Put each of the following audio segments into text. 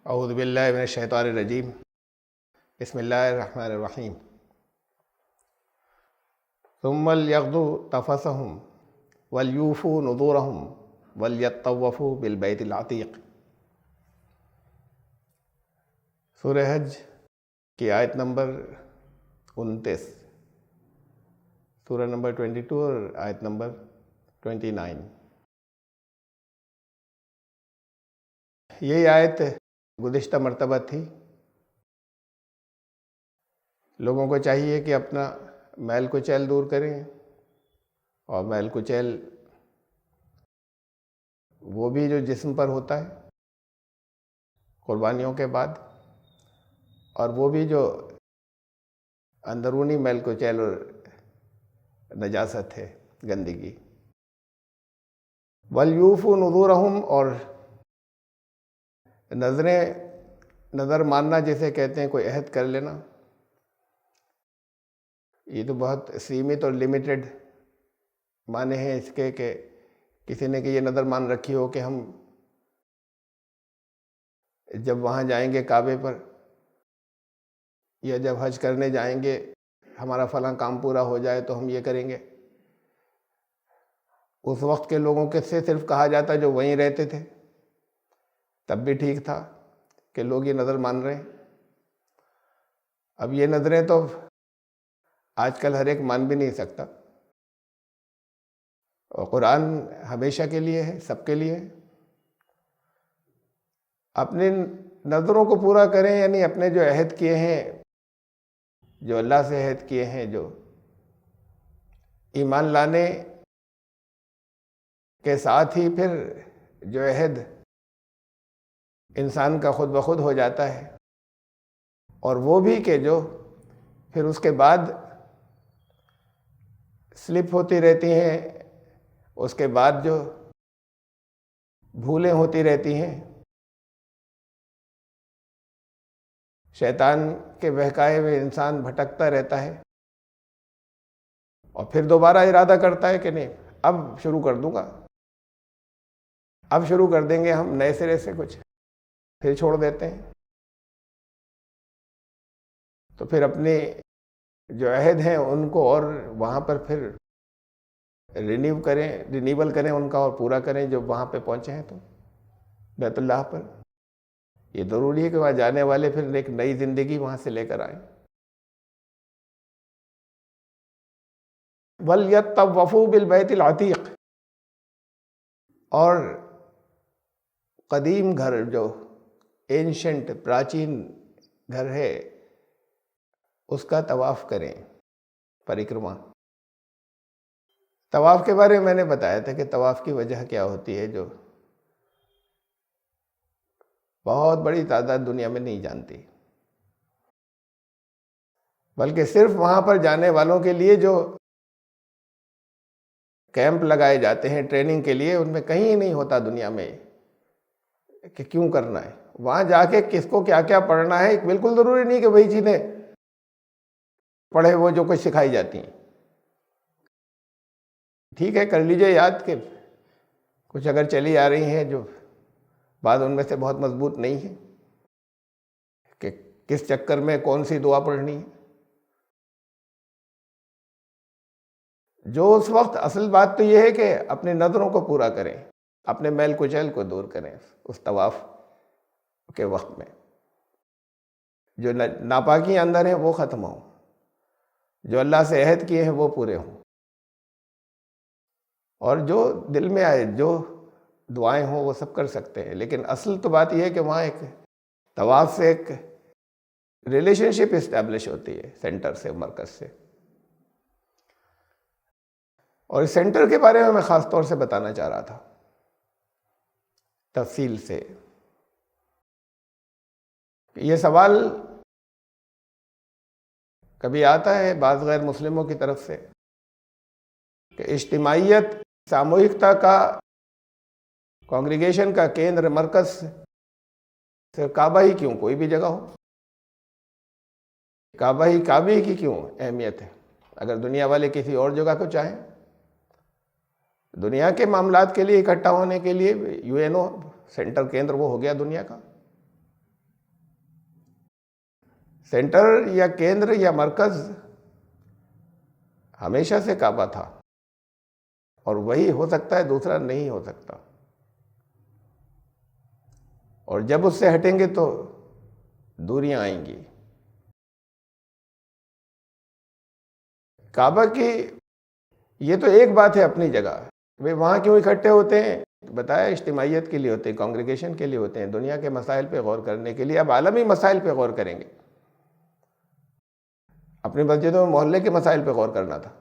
औज़ु बिल्लाहि मिनश शैतानिर रजीम। बिस्मिल्लाहिर रहमानिर रहीम। सुम्मल यग़्दू तफ़सहुम वलयूफ़ू नुज़ूरहुम वलयत्तवफ़ू बिल बैतिल अतीक़। सूरह हज की आयत नंबर 29, सूरह नंबर 22 और आयत नंबर 29। यही आयत गुज़िश्ता मरतबा थी। लोगों को चाहिए कि अपना मैल कुचैल दूर करें, और मैल कुचैल वो भी जो जिस्म पर होता है कुर्बानियों के बाद, और वो भी जो अंदरूनी मैल कुचैल और नजासत है, गंदगी। वलयूफ़ू नुज़ूरहुम, और नज़र मानना जिसे कहते हैं, कोई अहद कर लेना। ये तो बहुत सीमित और लिमिटेड माने हैं इसके, कि किसी ने कि ये नज़र मान रखी हो कि हम जब वहाँ जाएंगे काबे पर, या जब हज करने जाएंगे, हमारा फलां काम पूरा हो जाए तो हम ये करेंगे। उस वक्त के लोगों के से सिर्फ कहा जाता जो वहीं रहते थे, तब भी ठीक था कि लोग ये नज़र मान रहे हैं। अब ये नज़रें तो आजकल हर एक मान भी नहीं सकता, और कुरान हमेशा के लिए है, सबके लिए है। अपनी नज़रों को पूरा करें, यानी अपने जो अहद किए हैं, जो अल्लाह से अहद किए हैं, जो ईमान लाने के साथ ही फिर जो अहद इंसान का खुद ब खुद हो जाता है, और वो भी कि जो फिर उसके बाद स्लिप होती रहती हैं, उसके बाद जो भूलें होती रहती हैं, शैतान के बहकाए में इंसान भटकता रहता है, और फिर दोबारा इरादा करता है कि नहीं, अब शुरू कर दूंगा, अब शुरू कर देंगे हम नए सिरे से कुछ, फिर छोड़ देते हैं। तो फिर अपने जो अहद हैं उनको और वहाँ पर फिर रिन्यूवल करें उनका, और पूरा करें जब वहाँ पे पहुँचे हैं तो बैतुल्लाह पर। ये ज़रूरी है कि वहाँ जाने वाले फिर एक नई ज़िंदगी वहाँ से लेकर आए। वलयत्तवफ़ू बिल बैतिल अतीक़, और कदीम घर, जो एंशंट प्राचीन घर है, उसका तवाफ़ करें, परिक्रमा। तवाफ़ के बारे में मैंने बताया था कि तवाफ़ की वजह क्या होती है, जो बहुत बड़ी तादाद दुनिया में नहीं जानती, बल्कि सिर्फ वहाँ पर जाने वालों के लिए जो कैंप लगाए जाते हैं ट्रेनिंग के लिए, उनमें कहीं नहीं होता दुनिया में कि क्यों करना है। वहाँ जाके किसको क्या क्या पढ़ना है, बिल्कुल ज़रूरी नहीं कि वही चीज़ें पढ़े वो जो कुछ सिखाई जाती हैं। ठीक है, कर लीजिए याद कि कुछ अगर चली आ रही हैं जो बात उनमें से बहुत मजबूत नहीं है, कि किस चक्कर में कौन सी दुआ पढ़नी है। जो उस वक्त असल बात तो यह है कि अपनी नज़रों को पूरा करें, अपने मैल कुचैल को दूर करें उस तवाफ़ के वक्त में। जो नापाकी अंदर है वो ख़त्म हो, जो अल्लाह से अहद किए हैं वो पूरे हों, और जो दिल में आए, जो दुआएं हों, वो सब कर सकते हैं। लेकिन असल तो बात यह है कि वहाँ एक तवाफ़ से एक रिलेशनशिप इस्टेब्लिश होती है सेंटर से, मरकज़ से। और इस सेंटर के बारे में मैं ख़ास तौर से बताना चाह रहा था तफसील से। ये सवाल कभी आता है बाज़ गैर मुस्लिमों की तरफ से कि इज्तिमाइयत, सामूहिकता का, कांग्रीगेशन का केंद्र, मरकज़ सिर्फ काबा ही क्यों, कोई भी जगह हो, काबे की क्यों अहमियत है? अगर दुनिया वाले किसी और जगह को चाहें, दुनिया के मामलात के लिए इकट्ठा होने के लिए यूएनओ सेंटर, केंद्र वो हो गया दुनिया का। सेंटर या केंद्र या मरकज हमेशा से काबा था और वही हो सकता है, दूसरा नहीं हो सकता। और जब उससे हटेंगे तो दूरियां आएंगी। काबा की ये तो एक बात है अपनी जगह, वे वहाँ क्यों इकट्ठे होते हैं? बताया इज्तिमाइयत के लिए होते हैं, कांग्रेगेशन के लिए होते हैं, दुनिया के मसाइल पे गौर करने के लिए। अब आलमी मसाइल पे गौर करेंगे, अपनी मस्जिदों में मोहल्ले के मसाइल पे गौर करना था।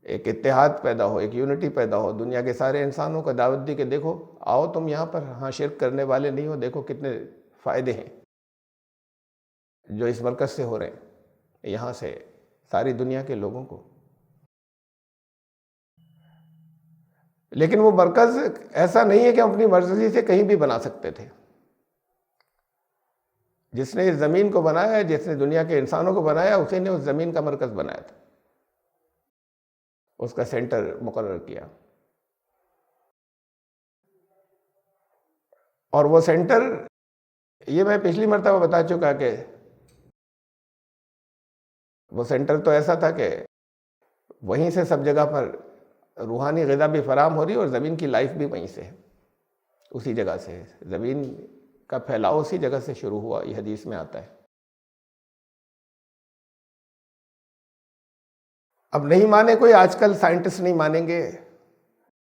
एक इत्तेहाद पैदा हो, एक यूनिटी पैदा हो, दुनिया के सारे इंसानों को दावत दी कि देखो आओ तुम यहाँ पर, हाँ शिरक करने वाले नहीं हो, देखो कितने फ़ायदे हैं जो इस मरकज़ से हो रहे हैं, यहाँ से सारी दुनिया के लोगों को। लेकिन वो मरकज़ ऐसा नहीं है कि हम अपनी मर्जी से कहीं भी बना सकते थे। जिसने इस ज़मीन को बनाया, जिसने दुनिया के इंसानों को बनाया, उसी ने उस ज़मीन का मरकज़ बनाया था, उसका सेंटर मुकर्रर किया। और वो सेंटर, ये मैं पिछली मर्तबा बता चुका कि वो सेंटर तो ऐसा था कि वहीं से सब जगह पर रूहानी ग़िज़ा भी फराहम हो रही है और ज़मीन की लाइफ भी वहीं से है, उसी जगह से। ज़मीन का फैलाव उसी जगह से शुरू हुआ, ये हदीस में आता है। अब नहीं माने कोई, आजकल साइंटिस्ट नहीं मानेंगे,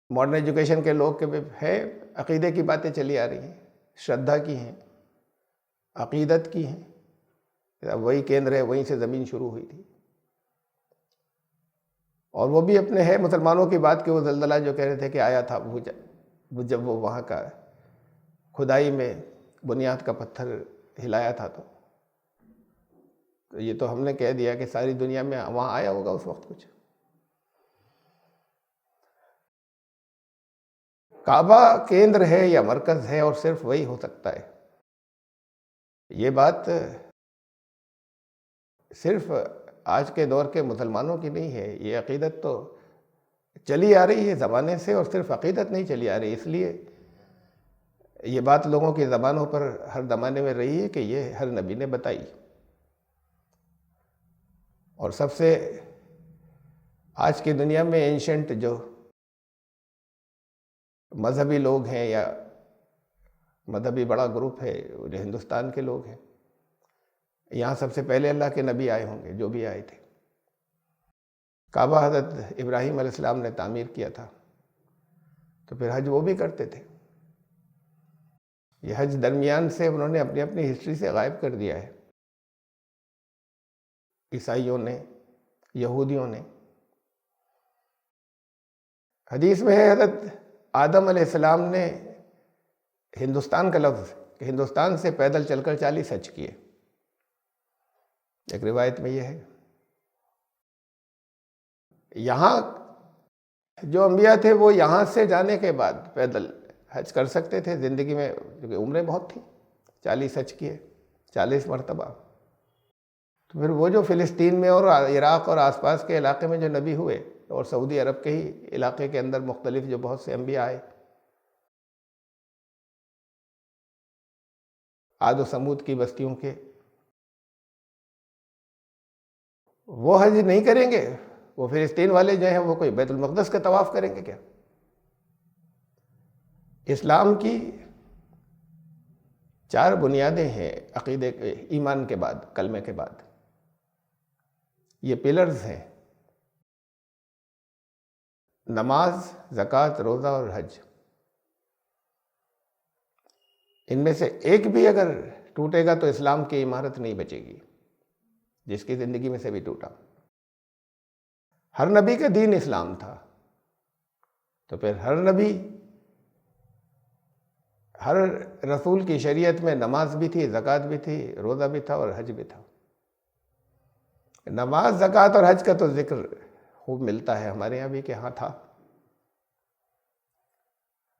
मॉडर्न एजुकेशन के लोग के भी है, अक़ीदे की बातें चली आ रही हैं, श्रद्धा की हैं, अक़ीदत की हैं। वही केंद्र है, वहीं से ज़मीन शुरू हुई थी। और वो भी अपने है मुसलमानों की बात कि वो ज़लज़ला जो कह रहे थे कि आया था, वो जब वो वहाँ का खुदाई में बुनियाद का पत्थर हिलाया था, तो ये तो हमने कह दिया कि सारी दुनिया में वहाँ आया होगा उस वक्त कुछ। काबा केंद्र है या मरकज़ है और सिर्फ वही हो सकता है। ये बात सिर्फ आज के दौर के मुसलमानों की नहीं है, ये अक़ीदत तो चली आ रही है ज़माने से, और सिर्फ अक़ीदत नहीं चली आ रही, इसलिए ये बात लोगों की ज़बानों पर हर ज़माने में रही है कि ये हर नबी ने बताई। और सबसे आज की दुनिया में एंशंट जो मजहबी लोग हैं या मजहबी बड़ा ग्रुप है, जो हिंदुस्तान के लोग हैं, यहाँ सबसे पहले अल्लाह के नबी आए होंगे, जो भी आए थे। काबा हज़रत इब्राहीम अलैहिस्सलाम ने तामीर किया था, तो फिर हज वो भी करते थे। ये हज दरमियान से उन्होंने अपनी अपनी हिस्ट्री से गायब कर दिया है, ईसाइयों ने, यहूदियों ने। हदीस में है हज़रत आदम अलैहिस्सलाम ने हिंदुस्तान का लफ्ज़, हिंदुस्तान से पैदल चलकर 40 हज किए, एक रिवायत में यह है। यहाँ जो अंबिया थे वो यहाँ से जाने के बाद पैदल हज कर सकते थे ज़िंदगी में, क्योंकि उम्रें बहुत थी, 40 हज किए, 40 मरतबा। तो फिर वो जो फ़िलिस्तीन में और इराक़ और आसपास के इलाके में जो नबी हुए, और सऊदी अरब के ही इलाके के अंदर मुख्तलिफ जो बहुत से अंबिया आए, आद व समूद की बस्तियों के, वो हज नहीं करेंगे। वो फ़िलिस्तीन वाले जो हैं वो कोई बैतुल मक़दस का तवाफ़ करेंगे क्या? इस्लाम की 4 बुनियादें हैं अक़ीदे के, ईमान के बाद, कलमे के बाद। ये पिलर्स हैं, नमाज, ज़कात, रोज़ा और हज। इनमें से एक भी अगर टूटेगा तो इस्लाम की इमारत नहीं बचेगी, जिसकी ज़िंदगी में से भी टूटा। हर नबी का दीन इस्लाम था, तो फिर हर नबी, हर रसूल की शरीयत में नमाज भी थी, ज़कात भी थी, रोज़ा भी था और हज भी था। नमाज, ज़कात और हज का तो जिक्र खूब मिलता है हमारे यहाँ भी कि हाँ था,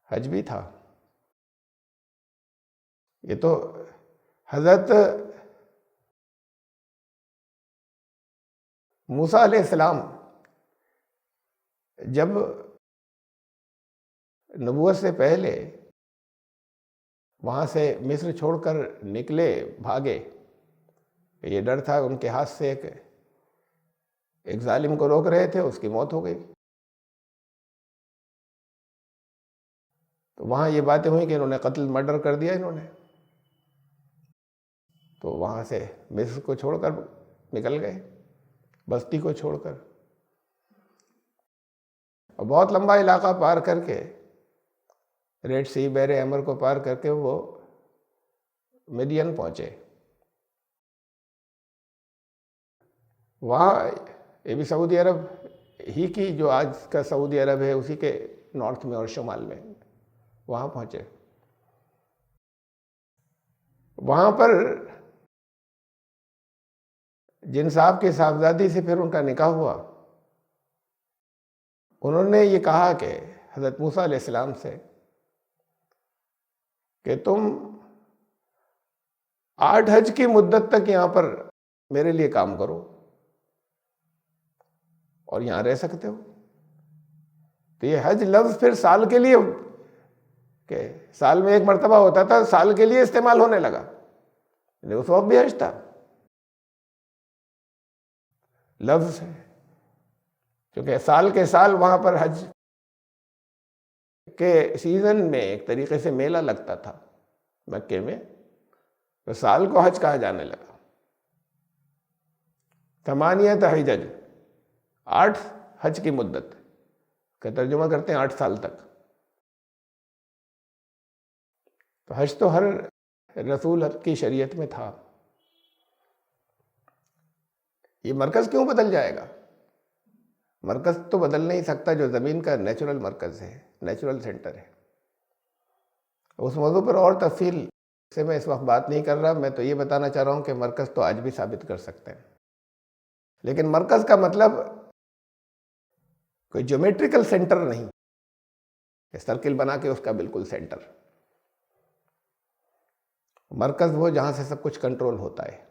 हज भी था। ये तो हज़रत मूसा अलैहिस्सलाम जब नबूवत से पहले वहाँ से मिस्र छोड़कर निकले, भागे, ये डर था उनके हाथ से एक जालिम को रोक रहे थे, उसकी मौत हो गई। तो वहाँ ये बातें हुई कि इन्होंने कत्ल मर्डर कर दिया इन्होंने। तो वहाँ से मिस्र को छोड़कर निकल गए, बस्ती को छोड़कर, और बहुत लंबा इलाका पार करके, रेड सी, बहरे अमर को पार करके वो मिडियन पहुँचे। वहाँ ये भी सऊदी अरब ही की, जो आज का सऊदी अरब है, उसी के नॉर्थ में और शुमाल में, वहाँ पहुँचे। वहाँ पर जिन साहब की साहबजादी से फिर उनका निकाह हुआ, उन्होंने ये कहा कि हज़रत मूसा अलैहिस्सलाम से कि तुम 8 हज की मुद्दत तक यहाँ पर मेरे लिए काम करो और यहाँ रह सकते हो। तो ये हज लफ्ज़ फिर साल के लिए, कि साल में एक मरतबा होता था, साल के लिए इस्तेमाल होने लगा। उस वक्त भी हज था लफ्ज़ है, क्योंकि साल के साल वहाँ पर हज के सीज़न में एक तरीके से मेला लगता था मक्के में, तो साल को हज कहा जाने लगा। तमानियत हिजज, 8 हज की मुद्दत का तर्जुमा करते हैं 8 साल तक। तो हज तो हर रसूल की शरीयत में था। ये मरकज़ क्यों बदल जाएगा? मरकज़ तो बदल नहीं सकता जो ज़मीन का नेचुरल मरकज़ है, नेचुरल सेंटर है। उस मौजू पर और तफसील से मैं इस वक्त बात नहीं कर रहा। मैं तो ये बताना चाह रहा हूँ कि मरकज़ तो आज भी साबित कर सकते हैं, लेकिन मरकज़ का मतलब कोई ज्योमेट्रिकल सेंटर नहीं, सर्किल बना के उसका बिल्कुल सेंटर। मरकज़ वो जहाँ से सब कुछ कंट्रोल होता है।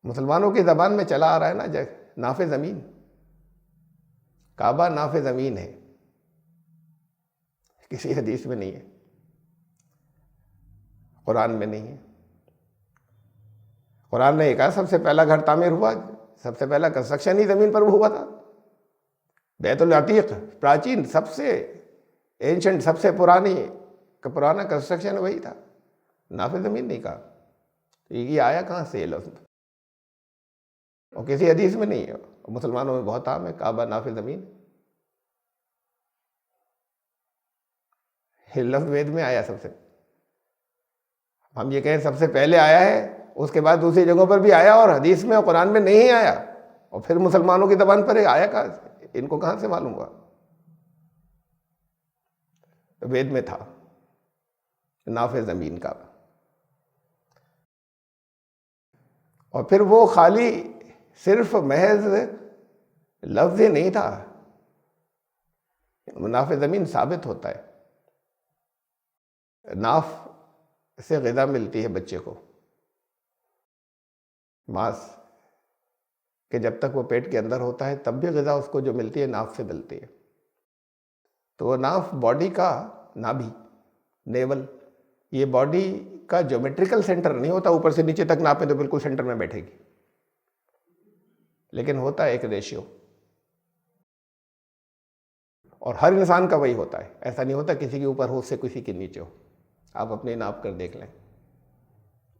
मुसलमानों की ज़बान में चला आ रहा है ना, नाफे ज़मीन, काबा नाफे ज़मीन है, किसी हदीस में नहीं है, कुरान में नहीं है। कुरान ने कहा सबसे पहला घर तामीर हुआ, सबसे पहला कंस्ट्रक्शन ही ज़मीन पर हुआ था। बैतुल अतीक, प्राचीन, सबसे एंशंट, सबसे पुराना कंस्ट्रक्शन वही था। नाफे ज़मीन नहीं कहा। तो ये आया कहाँ से ये लफ्ज़? और किसी हदीस में नहीं है। मुसलमानों में बहुत आम है काबा नाफे ज़मीन। ये लफ्ज़ वेद में आया सबसे। हम ये कहें सबसे पहले आया है, उसके बाद दूसरी जगहों पर भी आया और हदीस में और कुरान में नहीं आया, और फिर मुसलमानों की ज़बान पर आया कहाँ से? इनको कहाँ से मालूम हुआ? तो वेद में था नाफे ज़मीन का। और फिर वो खाली सिर्फ महज लफ्ज़ ही नहीं था, नाफे ज़मीन साबित होता है। नाफ से ग़िज़ा मिलती है बच्चे को, मांस कि जब तक वो पेट के अंदर होता है तब भी ग़िज़ा उसको जो मिलती है नाफ से मिलती है। तो वो नाफ बॉडी का, नाभि, नेवल, ये बॉडी का ज्योमेट्रिकल सेंटर नहीं होता। ऊपर से नीचे तक नापें तो बिल्कुल सेंटर में बैठेगी, लेकिन होता है एक रेशियो, और हर इंसान का वही होता है। ऐसा नहीं होता किसी के ऊपर हो उससे किसी के नीचे हो। आप अपने नाप कर देख लें,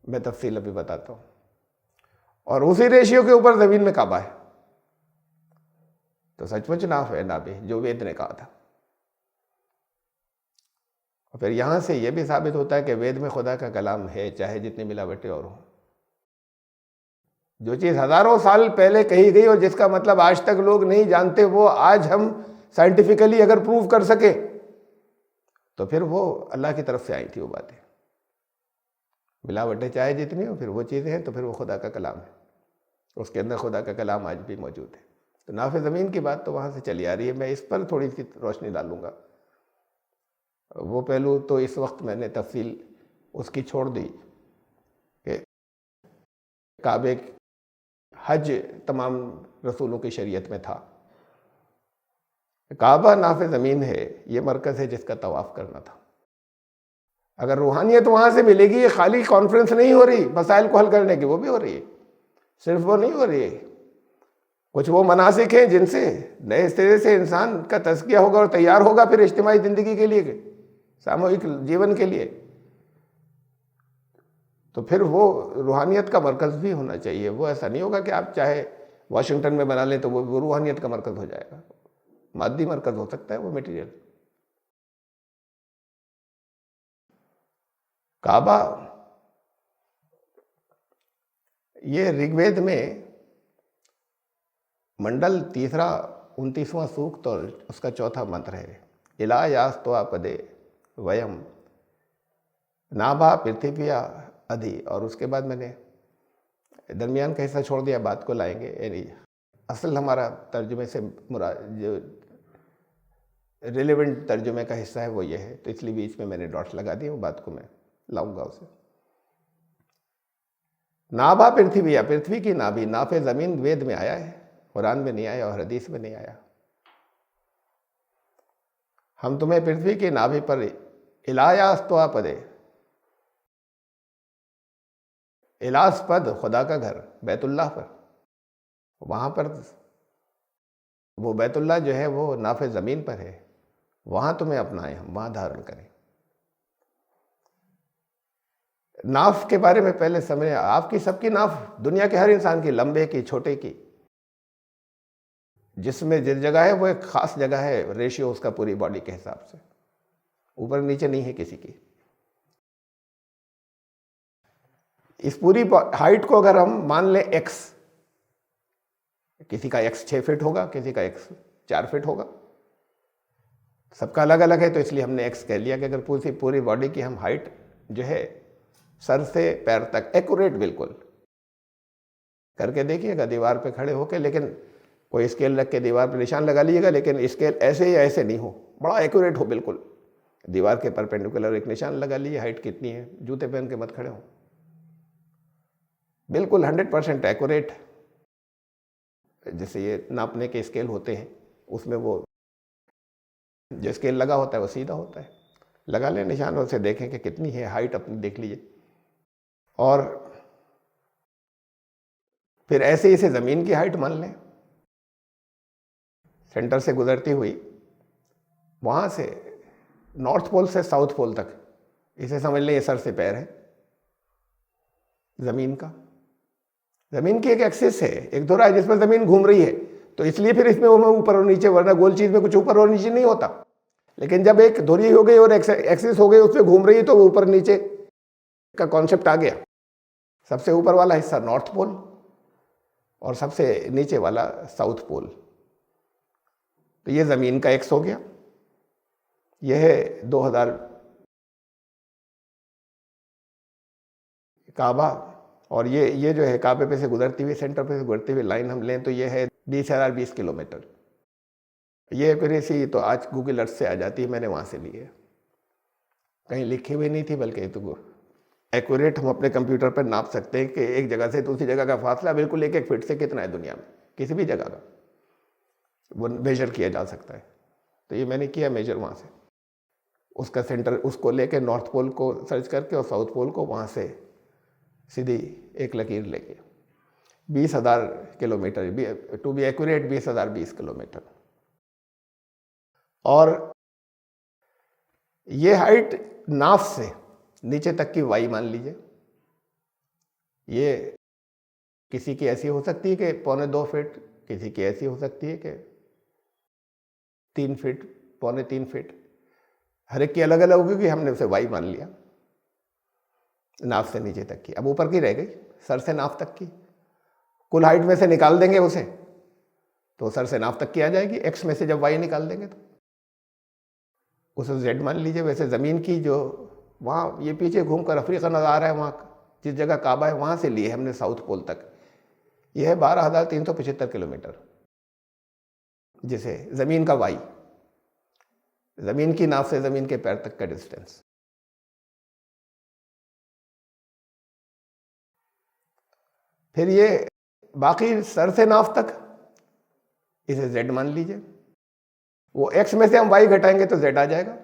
मैं तफसील अभी बताता हूँ। और उसी रेशियो के ऊपर ज़मीन में काबा है। तो सचमुच नाफ है नाभि, जो वेद ने कहा था। और फिर यहाँ से यह भी साबित होता है कि वेद में खुदा का कलाम है, चाहे जितनी मिलावटें और हों। जो चीज़ हज़ारों साल पहले कही गई और जिसका मतलब आज तक लोग नहीं जानते, वो आज हम साइंटिफिकली अगर प्रूव कर सके तो फिर वो अल्लाह की तरफ से आई थी वो बातें। मिलावटें चाहे जितनी हो, फिर वो चीज़ें हैं तो फिर वो खुदा का कलाम है, उसके अंदर खुदा का कलाम आज भी मौजूद है। तो नाफे ज़मीन की बात तो वहाँ से चली आ रही है। मैं इस पर थोड़ी सी रोशनी डालूँगा। वो पहलू तो इस वक्त मैंने तफसील उसकी छोड़ दी कि काबे हज तमाम रसूलों की शरीयत में था। काबा नाफे ज़मीन है, ये मरकज़ है जिसका तवाफ़ करना था। अगर रूहानियत वहाँ से मिलेगी, ये खाली कॉन्फ्रेंस नहीं हो रही मसाइल को हल करने की, वो भी हो रही है, सिर्फ वो नहीं हो रही है। कुछ वो मनासिक हैं जिनसे नए सिरे से इंसान का तज़किया होगा और तैयार होगा फिर इज्तिमाई ज़िंदगी के लिए, सामूहिक जीवन के लिए। तो फिर वो रूहानियत का मरकज़ भी होना चाहिए। वो ऐसा नहीं होगा कि आप चाहे वाशिंगटन में बना लें तो वो रूहानियत का मरकज़ हो जाएगा। मादी मरकज़ हो सकता है वो मटेरियल। काबा, ये ऋग्वेद में मंडल 3 29वां सूक्त और उसका 4था मंत्र है। इला यास्त्वा पदे वयम नाभा पृथ्व्या अधि। और उसके बाद मैंने दरमियान का हिस्सा छोड़ दिया, बात को लाएंगे। यानी असल हमारा तर्जुमे से मुराद जो रिलेवेंट तर्जुमे का हिस्सा है वो ये है, तो इसलिए बीच में मैंने डॉट्स लगा दिए, वो बात को मैं लाऊंगा उसे। नाभा पृथ्वी, पृथ्वी की नाभि, नाफे ज़मीन वेद में आया है, कुरान में नहीं आया और हदीस में नहीं आया। हम तुम्हें पृथ्वी की नाभि पर इलायास्त्वा पदे, इलास पद खुदा का घर बैतुल्लाह पर, वहाँ पर वो बैतुल्लाह जो है वो नाफे ज़मीन पर है, वहाँ तुम्हें अपनाएं, हम वहाँ धारण करें। नाफ के बारे में पहले समझे। आपकी सबकी नाफ, दुनिया के हर इंसान की, लंबे की छोटे की, जिसमें जिस जगह है वो एक खास जगह है, रेशियो उसका पूरी बॉडी के हिसाब से, ऊपर नीचे नहीं है किसी की। इस पूरी हाइट को अगर हम मान लें x, किसी का x 6 फीट होगा, किसी का x 4 फीट होगा, सबका अलग अलग है, तो इसलिए हमने x कह लिया कि अगर पूरी बॉडी की हम हाइट जो है सर से पैर तक एक्यूरेट बिल्कुल करके देखिएगा दीवार पे खड़े होके, लेकिन कोई स्केल रख के दीवार पे निशान लगा लीजिएगा, लेकिन स्केल ऐसे या ऐसे नहीं हो, बड़ा एक्यूरेट हो बिल्कुल, दीवार के परपेंडिकुलर एक निशान लगा लीजिए, हाइट कितनी है, जूते पहन के मत खड़े हो, बिल्कुल 100% एक्यूरेट। जैसे ये नापने के स्केल होते हैं, उसमें वो जो स्केल लगा होता है वो सीधा होता है, लगा लें निशान, उससे देखें कि कितनी है हाइट, अपनी देख लीजिए। और फिर ऐसे इसे ज़मीन की हाइट मान लें, सेंटर से गुजरती हुई वहाँ से नॉर्थ पोल से साउथ पोल तक, इसे समझ लें ये सर से पैर है ज़मीन का। ज़मीन की एक एक्सिस है, एक धुरा है जिस पर ज़मीन घूम रही है, तो इसलिए फिर इसमें वो ऊपर और नीचे, वरना गोल चीज़ में कुछ ऊपर और नीचे नहीं होता। लेकिन जब एक धुरी हो गई और एक्सिस हो गई, उस पर घूम रही है, तो वो ऊपर नीचे का कॉन्सेप्ट आ गया। सबसे ऊपर वाला हिस्सा नॉर्थ पोल और सबसे नीचे वाला साउथ पोल, तो ये ज़मीन का एक्स हो गया। यह है 2000 काबा, और ये जो है काबे पे से गुजरती हुई, सेंटर पे से गुजरती हुई लाइन हम लें तो ये है 20,020 किलोमीटर। ये एक्यूरेसी तो आज गूगल अर्थ से आ जाती है, मैंने वहाँ से ली है, कहीं लिखी हुई नहीं थी, बल्कि तो एक्यूरेट हम अपने कंप्यूटर पर नाप सकते हैं कि एक जगह से दूसरी जगह का फासला बिल्कुल 1-1 फीट से कितना है दुनिया में, किसी भी जगह का वो मेजर किया जा सकता है। तो ये मैंने किया मेजर वहाँ से, उसका सेंटर उसको लेके नॉर्थ पोल को सर्च करके और साउथ पोल को वहाँ से सीधी एक लकीर लेके 20,000 kilometre, to be accurate 20,020 kilometre. और ये हाइट नाफ से नीचे तक की वाई मान लीजिए। ये किसी की ऐसी हो सकती है कि 2.25 फीट, किसी की ऐसी हो सकती है कि 3 फीट, 2.25 फीट, हर एक की अलग अलग होगी, कि हमने उसे वाई मान लिया नाफ से नीचे तक की। अब ऊपर की रह गई, सर से नाफ तक की, कुल हाइट में से निकाल देंगे उसे तो सर से नाफ तक की आ जाएगी। एक्स में से जब वाई निकाल देंगे तो उसे जेड मान लीजिए। वैसे ज़मीन की जो वहाँ ये पीछे घूमकर अफ्रीका नज़र आ रहा है, वहाँ जिस जगह काबा है वहाँ से लिए हमने साउथ पोल तक, यह है 12,375 किलोमीटर, जिसे ज़मीन का वाई, ज़मीन की नाफ से ज़मीन के पैर तक का डिस्टेंस। फिर ये बाकी सर से नाफ तक, इसे जेड मान लीजिए। वो एक्स में से हम वाई घटाएंगे तो जेड आ जाएगा।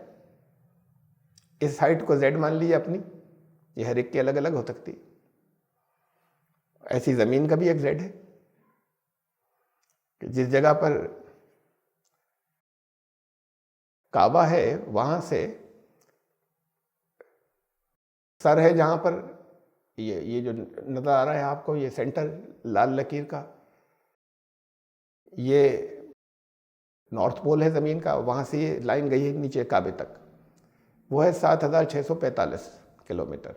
इस हाइट को z मान लीजिए अपनी, ये हर एक की अलग अलग हो सकती है। ऐसी ज़मीन का भी एक z है कि जिस जगह पर काबा है वहाँ से सर है, जहाँ पर ये जो नज़र आ रहा है आपको, ये सेंटर लाल लकीर का, ये नॉर्थ पोल है ज़मीन का, वहाँ से ये लाइन गई है नीचे काबे तक, वो है 7,645 किलोमीटर।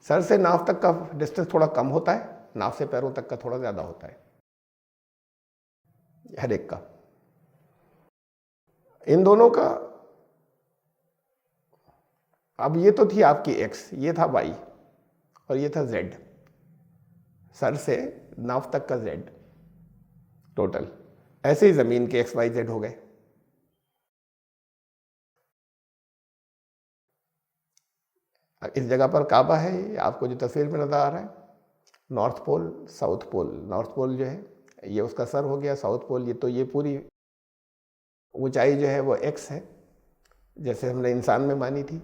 सर से नाव तक का डिस्टेंस थोड़ा कम होता है, नाव से पैरों तक का थोड़ा ज़्यादा होता है हर एक का। इन दोनों का, अब ये तो थी आपकी x, ये था y और ये था z, सर से नाव तक का z टोटल। ऐसे ही ज़मीन के x y z हो गए। इस जगह पर काबा है, आपको जो तस्वीर में नज़र आ रहा है, north pole south pole. North pole जो है ये उसका सर हो गया, साउथ पोल ये, तो ये पूरी ऊंचाई जो है वो x है, जैसे हमने इंसान में मानी थी।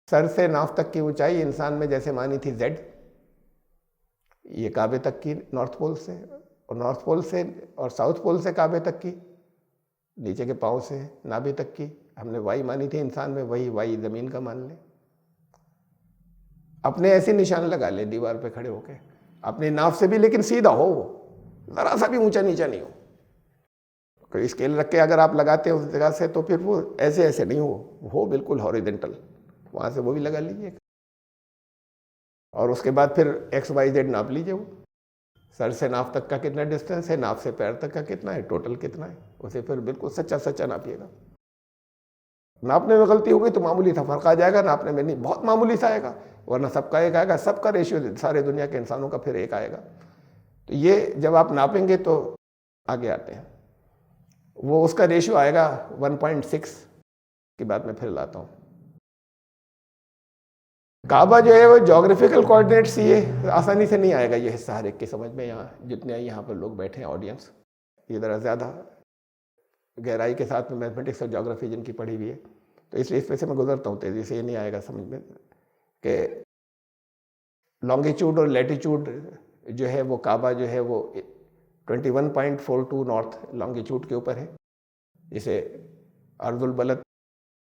सर से नाव तक की ऊंचाई इंसान में जैसे मानी थी z, ये काबे तक की नॉर्थ पोल से, और नॉर्थ पोल से और साउथ पोल से काबे तक की, नीचे के पाँव से नाभि तक की हमने y मानी थी इंसान में, वही y ज़मीन का मान लें। अपने ऐसे निशान लगा ले दीवार पे खड़े होके, अपनी नाव से भी, लेकिन सीधा हो, वो ज़रा सा भी ऊंचा नीचा नहीं हो। कोई स्केल रख के अगर आप लगाते हैं उस जगह से, तो फिर वो ऐसे ऐसे नहीं हो बिल्कुल हॉरिजेंटल, वहाँ से वो भी लगा लीजिए। और उसके बाद फिर x y z नाप लीजिए, वो सर से नाव तक का कितना डिस्टेंस है, नाव से पैर तक का कितना है, टोटल कितना है, उसे फिर बिल्कुल सच्चा सच्चा नापिएगा। नापने में गलती हो गई तो मामूली सा फर्क आ जाएगा, नापने में नहीं बहुत मामूली सा आएगा, वरना सबका एक आएगा, सबका रेशियो सारे दुनिया के इंसानों का फिर एक आएगा। तो ये जब आप नापेंगे तो आगे आते हैं, वो उसका रेशियो आएगा 1.6 की बात मैं फिर लाता हूँ। काबा जो है वो जोग्राफिकल कोऑर्डिनेट्स, ये आसानी से नहीं आएगा ये हिस्सा हर एक के समझ में। यहाँ जितने यहाँ पर लोग बैठे हैं ऑडियंस, ये ज़रा ज़्यादा गहराई के साथ में मैथमेटिक्स और जोग्राफी जिनकी पढ़ी हुई है, तो इसलिए इस पे से मैं गुजरता हूँ तेज़ी से, ये नहीं आएगा समझ में कि लॉन्गिट्यूड और लैटिट्यूड जो है वो काबा जो है वो 21.42 नॉर्थ लॉन्गिट्यूड के ऊपर है, जिसे अर्जुल बलद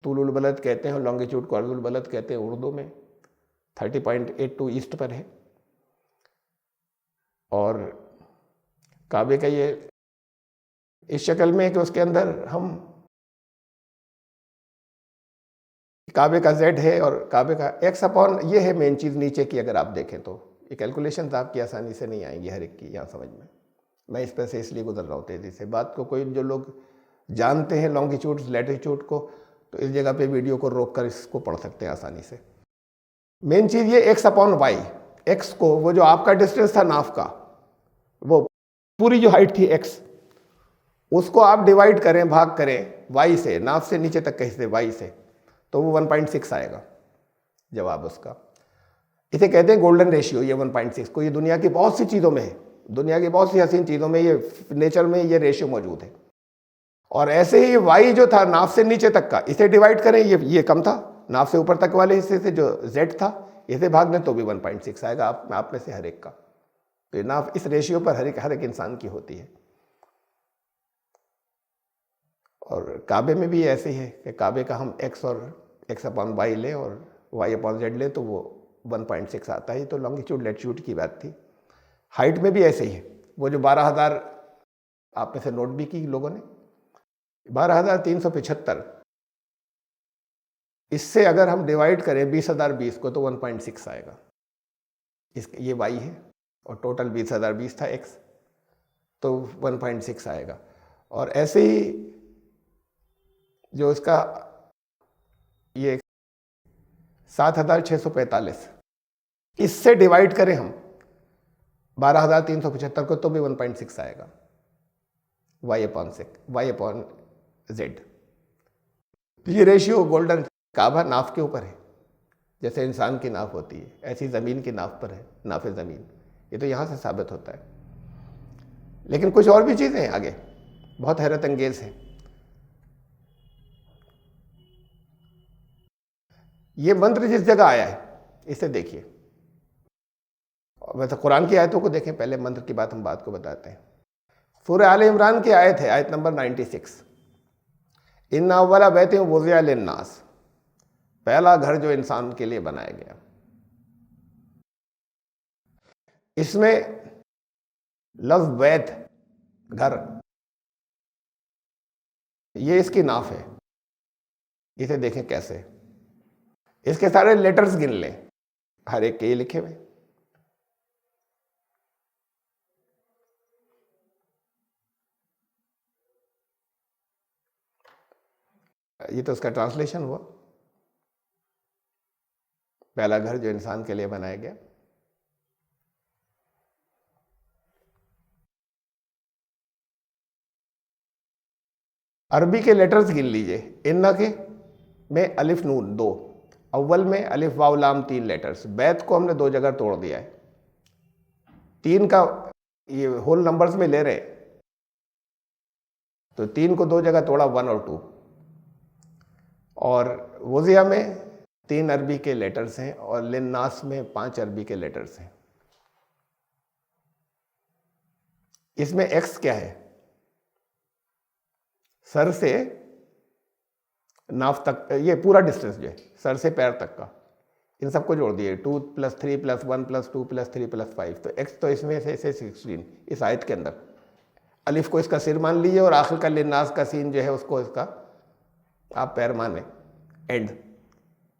तूलुल बलद कहते हैं, लॉन्गिट्यूड को अर्जुल बलद कहते हैं उर्दू में। 30.82 ईस्ट पर है, और काबे का ये इस शक्ल में है कि उसके अंदर हम काबे का z है और काबे का x अपॉन, ये है मेन चीज़ नीचे की। अगर आप देखें तो ये कैलकुलेशंस आपकी आसानी से नहीं आएंगी हर एक की यहाँ समझ में, मैं इस पर से इसलिए गुजर रहा हूँ तेज़ी से बात को। कोई जो लोग जानते हैं लॉन्गिट्यूड लैटिट्यूड को, तो इस जगह पे वीडियो को रोक कर इसको पढ़ सकते हैं आसानी से। मेन चीज़ ये x अपॉन y, x को, वो जो आपका डिस्टेंस था नाव का, वो पूरी जो हाइट थी x, उसको आप डिवाइड करें, भाग करें y से, नाव से नीचे तक के हिस्से y से, तो वो 1.6 आएगा जवाब उसका। इसे कहते हैं गोल्डन रेशियो। ये 1.6 को, ये दुनिया की बहुत सी चीज़ों में है, दुनिया की बहुत सी हसीन चीज़ों में, ये नेचर में ये रेशियो मौजूद है। और ऐसे ही y जो था नाव से नीचे तक का, इसे डिवाइड करें, ये कम था, नाव से ऊपर तक वाले हिस्से से जो z था, इसे भाग दें तो भी 1.6 आएगा आप में से हर एक का। तो नाव इस रेशियो पर हर एक इंसान की होती है। और काबे में भी ऐसे ही है कि काबे का हम x और x अपॉन y लें और y अपॉन z लें तो वो 1.6 आता है। तो लॉन्गिट्यूड लैटिट्यूड की बात थी। हाइट में भी ऐसे ही है, वो जो 12,000 आप में से नोट भी की लोगों ने, 12,375, इससे अगर हम डिवाइड करें 20,020 को तो 1.6 आएगा। ये y है और टोटल 20,020 था x, तो 1.6 आएगा। और ऐसे ही जो इसका ये 7,645, इससे डिवाइड करें हम 12,375 को तो भी 1.6 आएगा, y अपॉन z। ये रेशियो गोल्डन काबा नाव के ऊपर है, जैसे इंसान की नाव होती है ऐसी ज़मीन की नाव पर है, नाफ़े ज़मीन। ये तो यहाँ से साबित होता है। लेकिन कुछ और भी चीज़ें हैं आगे, बहुत हैरत अंगेज़ है। ये मंत्र जिस जगह आया है इसे देखिए। वैसे कुरान की आयतों को देखें, पहले मंत्र की बात हम बात को बताते हैं। सूरह आले इमरान की आयत है, आयत नंबर 96, इन्ना अव्वला बैतिन वुज़िअ लिन्नास, पहला घर जो इंसान के लिए बनाया गया। इसमें लफ्ज़ बैत, घर, ये इसकी नाफ है। इसे देखें कैसे, इसके सारे लेटर्स गिन लें, हर एक के ये लिखे हुए। ये तो उसका ट्रांसलेशन हुआ, पहला घर जो इंसान के लिए बनाया गया। अरबी के लेटर्स गिन लीजिए, इन्ना के में अलिफ नून 2, अव्वल में अलिफ वाव लाम 3 लेटर्स, बैत को हमने 2 जगह तोड़ दिया है, 3 का ये होल नंबर्स में ले रहे, तो 3 को 2 जगह तोड़ा, 1 और 2। और वुज़िया में 3 अरबी के लेटर्स हैं और लिन्नास में 5 अरबी के लेटर्स हैं। इसमें एक्स क्या है, सर से नाफ तक, ये पूरा डिस्टेंस जो है सर से पैर तक का, इन सबको जोड़ दिए, 2 + 3 + 1 + 2 + 3 + 5, तो एक्स तो इसमें से 16 इस आयत के अंदर। अलिफ को इसका सिर मान लीजिए और आखिर का लिन्नास का सीन जो है उसको इसका आप पैर माने, एंड।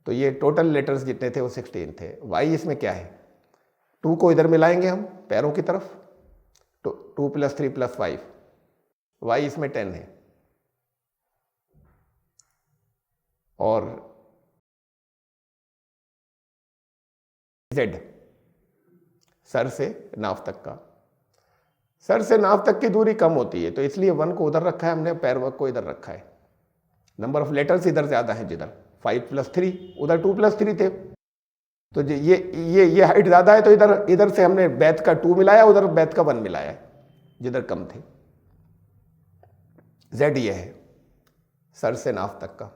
तो ये टोटल लेटर्स जितने थे वो 16 थे। वाई इसमें क्या है, 2 को इधर मिलाएंगे हम पैरों की तरफ, तो 2 + 3 + 5, वाई इसमें 10 है। और जेड, सर से नाफ तक का, सर से नाफ तक की दूरी कम होती है, तो इसलिए 1 को उधर रखा है हमने, पैर वर्क को इधर रखा है। नंबर ऑफ लेटर्स इधर ज़्यादा है, जिधर 5 + 3, उधर 2 + 3 थे, तो ये हाइट ज़्यादा है, तो इधर से हमने बैत का 2 मिलाया, उधर बैत का 1 मिलाया, जिधर कम थे। जेड ये है, सर से नाफ तक का।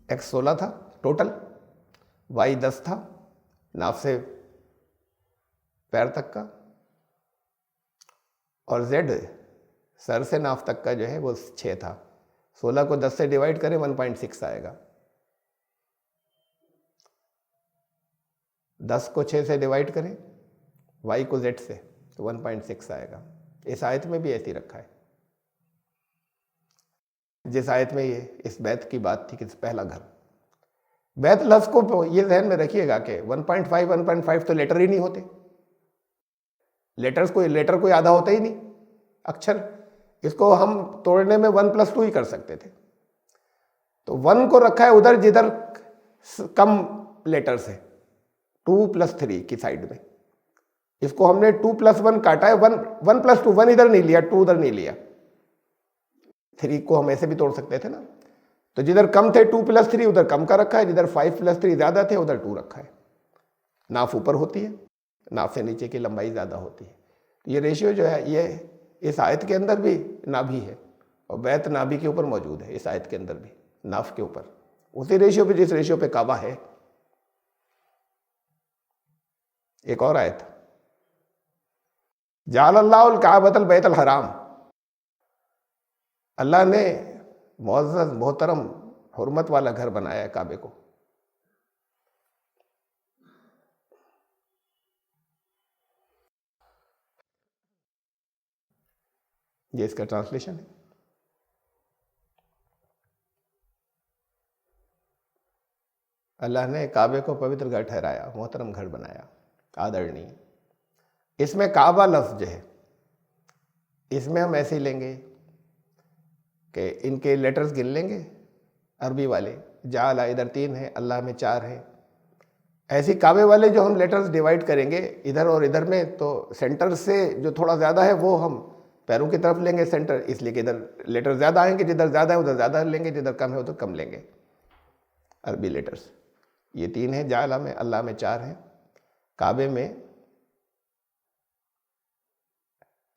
एक्स 16 था टोटल, वाई 10 था नाफ से पैर तक का, और जेड सर से नाफ तक का जो है वो 6 था। 16 को 10 से डिवाइड करें 1.6 आएगा, 10 को 6 से डिवाइड करें वाई को जेड से, तो 1.6 आएगा। इस आयत में भी ऐसी रखा है, जिस आयत में ये इस बैत की बात थी कि पहला घर। बैत लफ्ज़ को ये ध्यान में रखिएगा कि 1.5 तो लेटर ही नहीं होते, लेटर कोई आधा होता ही नहीं, अक्षर। इसको हम तोड़ने में 1 + 2 ही कर सकते थे, तो 1 को रखा है उधर जिधर कम लेटर्स है, 2 + 3 की साइड में। इसको हमने 2 + 1 काटा है, 1 + 2, 1 इधर नहीं लिया, 2 उधर नहीं लिया। 3 को हम ऐसे भी तोड़ सकते थे ना, तो जिधर कम थे 2 + 3 उधर कम का रखा है, जिधर 5 + 3 ज़्यादा थे उधर 2 रखा है। नाफ ऊपर होती है, नाफ से नीचे की लंबाई ज़्यादा होती है। तो ये रेशियो जो है ये इस आयत के अंदर भी नाभि है, और बैत नाभि के ऊपर मौजूद है, इस आयत के अंदर भी नाफ के ऊपर, उसी रेशियो पे जिस रेशियो पे काबा है। एक और आयत, जाअलल्लाहुल काबतल बैतल हराम, अल्लाह ने मुअज़्ज़ज़ मोहतरम हुर्मत वाला घर बनाया है काबे को। ये इसका ट्रांसलेशन है। अल्लाह ने काबे को पवित्र घर ठहराया, मोहतरम घर बनाया, आदरणीय। इसमें काबा लफ्ज़ जो है, इसमें हम ऐसे ही लेंगे कि इनके लेटर्स गिन लेंगे अरबी वाले, जाला इधर 3 है, अल्लाह में 4 है। ऐसी काबे वाले जो हम लेटर्स डिवाइड करेंगे इधर और इधर में, तो सेंटर से जो थोड़ा ज़्यादा है वो हम पैरों की तरफ लेंगे सेंटर, इसलिए कि इधर लेटर ज़्यादा आएंगे, जिधर ज़्यादा है उधर ज़्यादा लेंगे, जिधर कम है उधर कम लेंगे अरबी लेटर्स। ये 3 है, जाला में, अल्लाह में 4 है, काबे में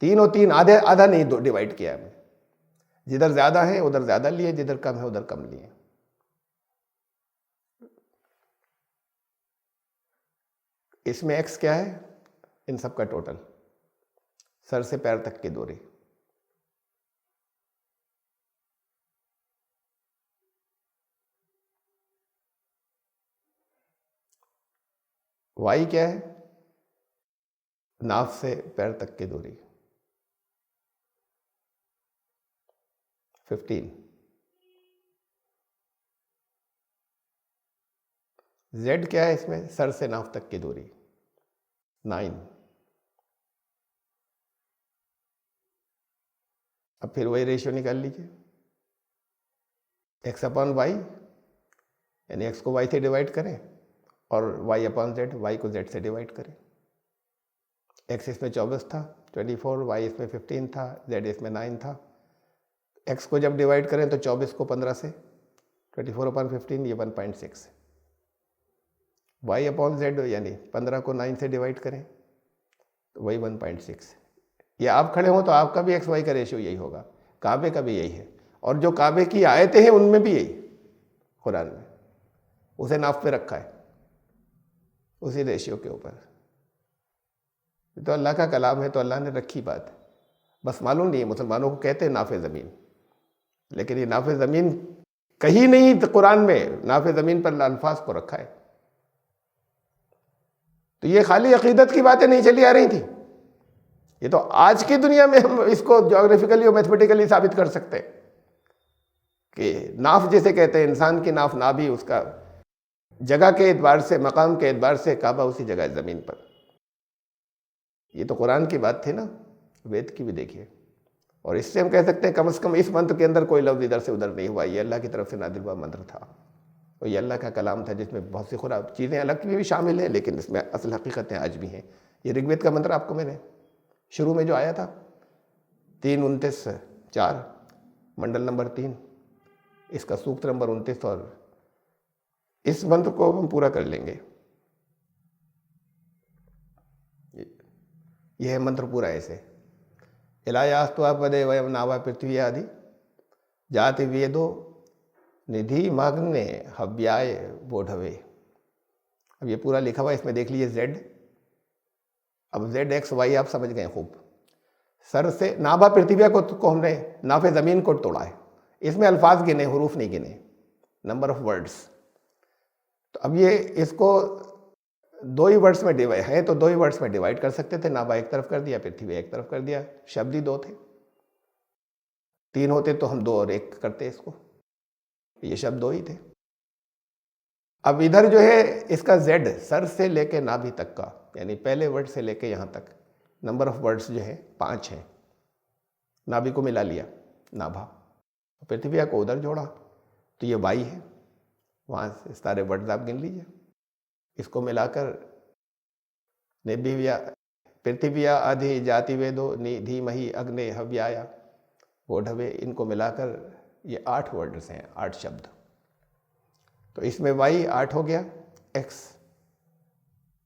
3 और 3 आधे आधा नहीं डिवाइड किया हमने, जिधर ज़्यादा है उधर ज़्यादा लिए, जिधर कम है उधर कम लिए। इसमें x क्या है? इन सब का टोटल, सर से पैर तक की दूरी। y क्या है? नाभ से पैर तक की दूरी 15। z क्या है इसमें? सर से नाभ तक की दूरी 9। अब फिर वही रेशियो निकाल लीजिए, x अपॉन वाई, यानी x को y से डिवाइड करें और y अपॉन z, y को z से डिवाइड करें। x इसमें 24 था 24, y इसमें 15 था, z इसमें 9 था। x को जब डिवाइड करें तो 24 को 15 से, 24 अपॉन 15 ये 1.6। y अपॉन z यानी 15 को 9 से डिवाइड करें तो वही 1.6। ये आप खड़े हो तो आपका भी एक्स वाई का रेशियो यही होगा, काबे का भी यही है, और जो काबे की आयतें हैं उनमें भी यही, कुरान में उसे नाफ पे रखा है उसी रेशियो के ऊपर। तो अल्लाह का कलाम है तो अल्लाह ने रखी बात, बस मालूम नहीं है। मुसलमानों को कहते हैं नाफे ज़मीन, लेकिन ये नाफे ज़मीन कहीं नहीं तो कुरान में नाफे ज़मीन पर अल्फाज को रखा है। तो ये खाली अकीदत की बातें नहीं चली आ रही थी, ये तो आज की दुनिया में हम इसको ज्योग्राफिकली और मैथमेटिकली साबित कर सकते हैं कि नाफ जिसे कहते हैं, इंसान की नाफ ना भी उसका जगह के एतबार से, मकाम के एतबार से काबा उसी जगह है ज़मीन पर। ये तो कुरान की बात थी ना, वेद की भी देखिए। और इससे हम कह सकते हैं कम से कम इस मंत्र के अंदर कोई लफ्ज़ इधर से उधर नहीं हुआ, ये अल्लाह की तरफ से नादिल हुआ मंत्र था और ये अल्लाह का कलाम था, जिसमें बहुत सी खुराब चीज़ें अलग की भी शामिल हैं, लेकिन इसमें असल हकीकतें आज भी हैं। ये ऋग्वेद का मंत्र आपको मैंने शुरू में जो आया था 3:29-4, मंडल नंबर 3, इसका सूक्त नंबर 29, और इस मंत्र को हम पूरा कर लेंगे। यह है मंत्र पूरा ऐसे, इलायास्त्वा पदे वयम नावा पृथ्वी आदि जाति वेदो निधि माग्ने हव्याय बोढ़वे। अब ये पूरा लिखा हुआ, इसमें देख लीजिए z। अब z x y आप समझ गए खूब। सर से नाभा पृथ्वी को हमने नाफे ज़मीन को तोड़ा है, इसमें अल्फाज गिने, हरूफ नहीं गिने, नंबर ऑफ वर्ड्स। तो अब ये इसको दो ही वर्ड्स में डिवाइड है, तो दो ही वर्ड्स में डिवाइड कर सकते थे। नाभा एक तरफ कर दिया, पृथ्वी एक तरफ कर दिया, शब्द ही दो थे। 3 होते तो हम 2 और 1 करते इसको, ये शब्द 2 ही थे। अब इधर जो है इसका z सर से लेके नाभि तक का, यानी पहले वर्ड से लेके यहाँ तक नंबर ऑफ वर्ड्स जो है 5 है। नाभि को मिला लिया, नाभा, पृथ्वी को उधर जोड़ा तो ये y है, वहाँ से सारे वर्ड्स आप गिन लीजिए। इसको मिलाकर निभिव्या पृथ्व्या आधि जाति वेदो धीमहि अग्ने हव्याया बोढ़वे, इनको मिलाकर ये 8 वर्ड्स हैं, 8 शब्द। तो इसमें y 8 हो गया,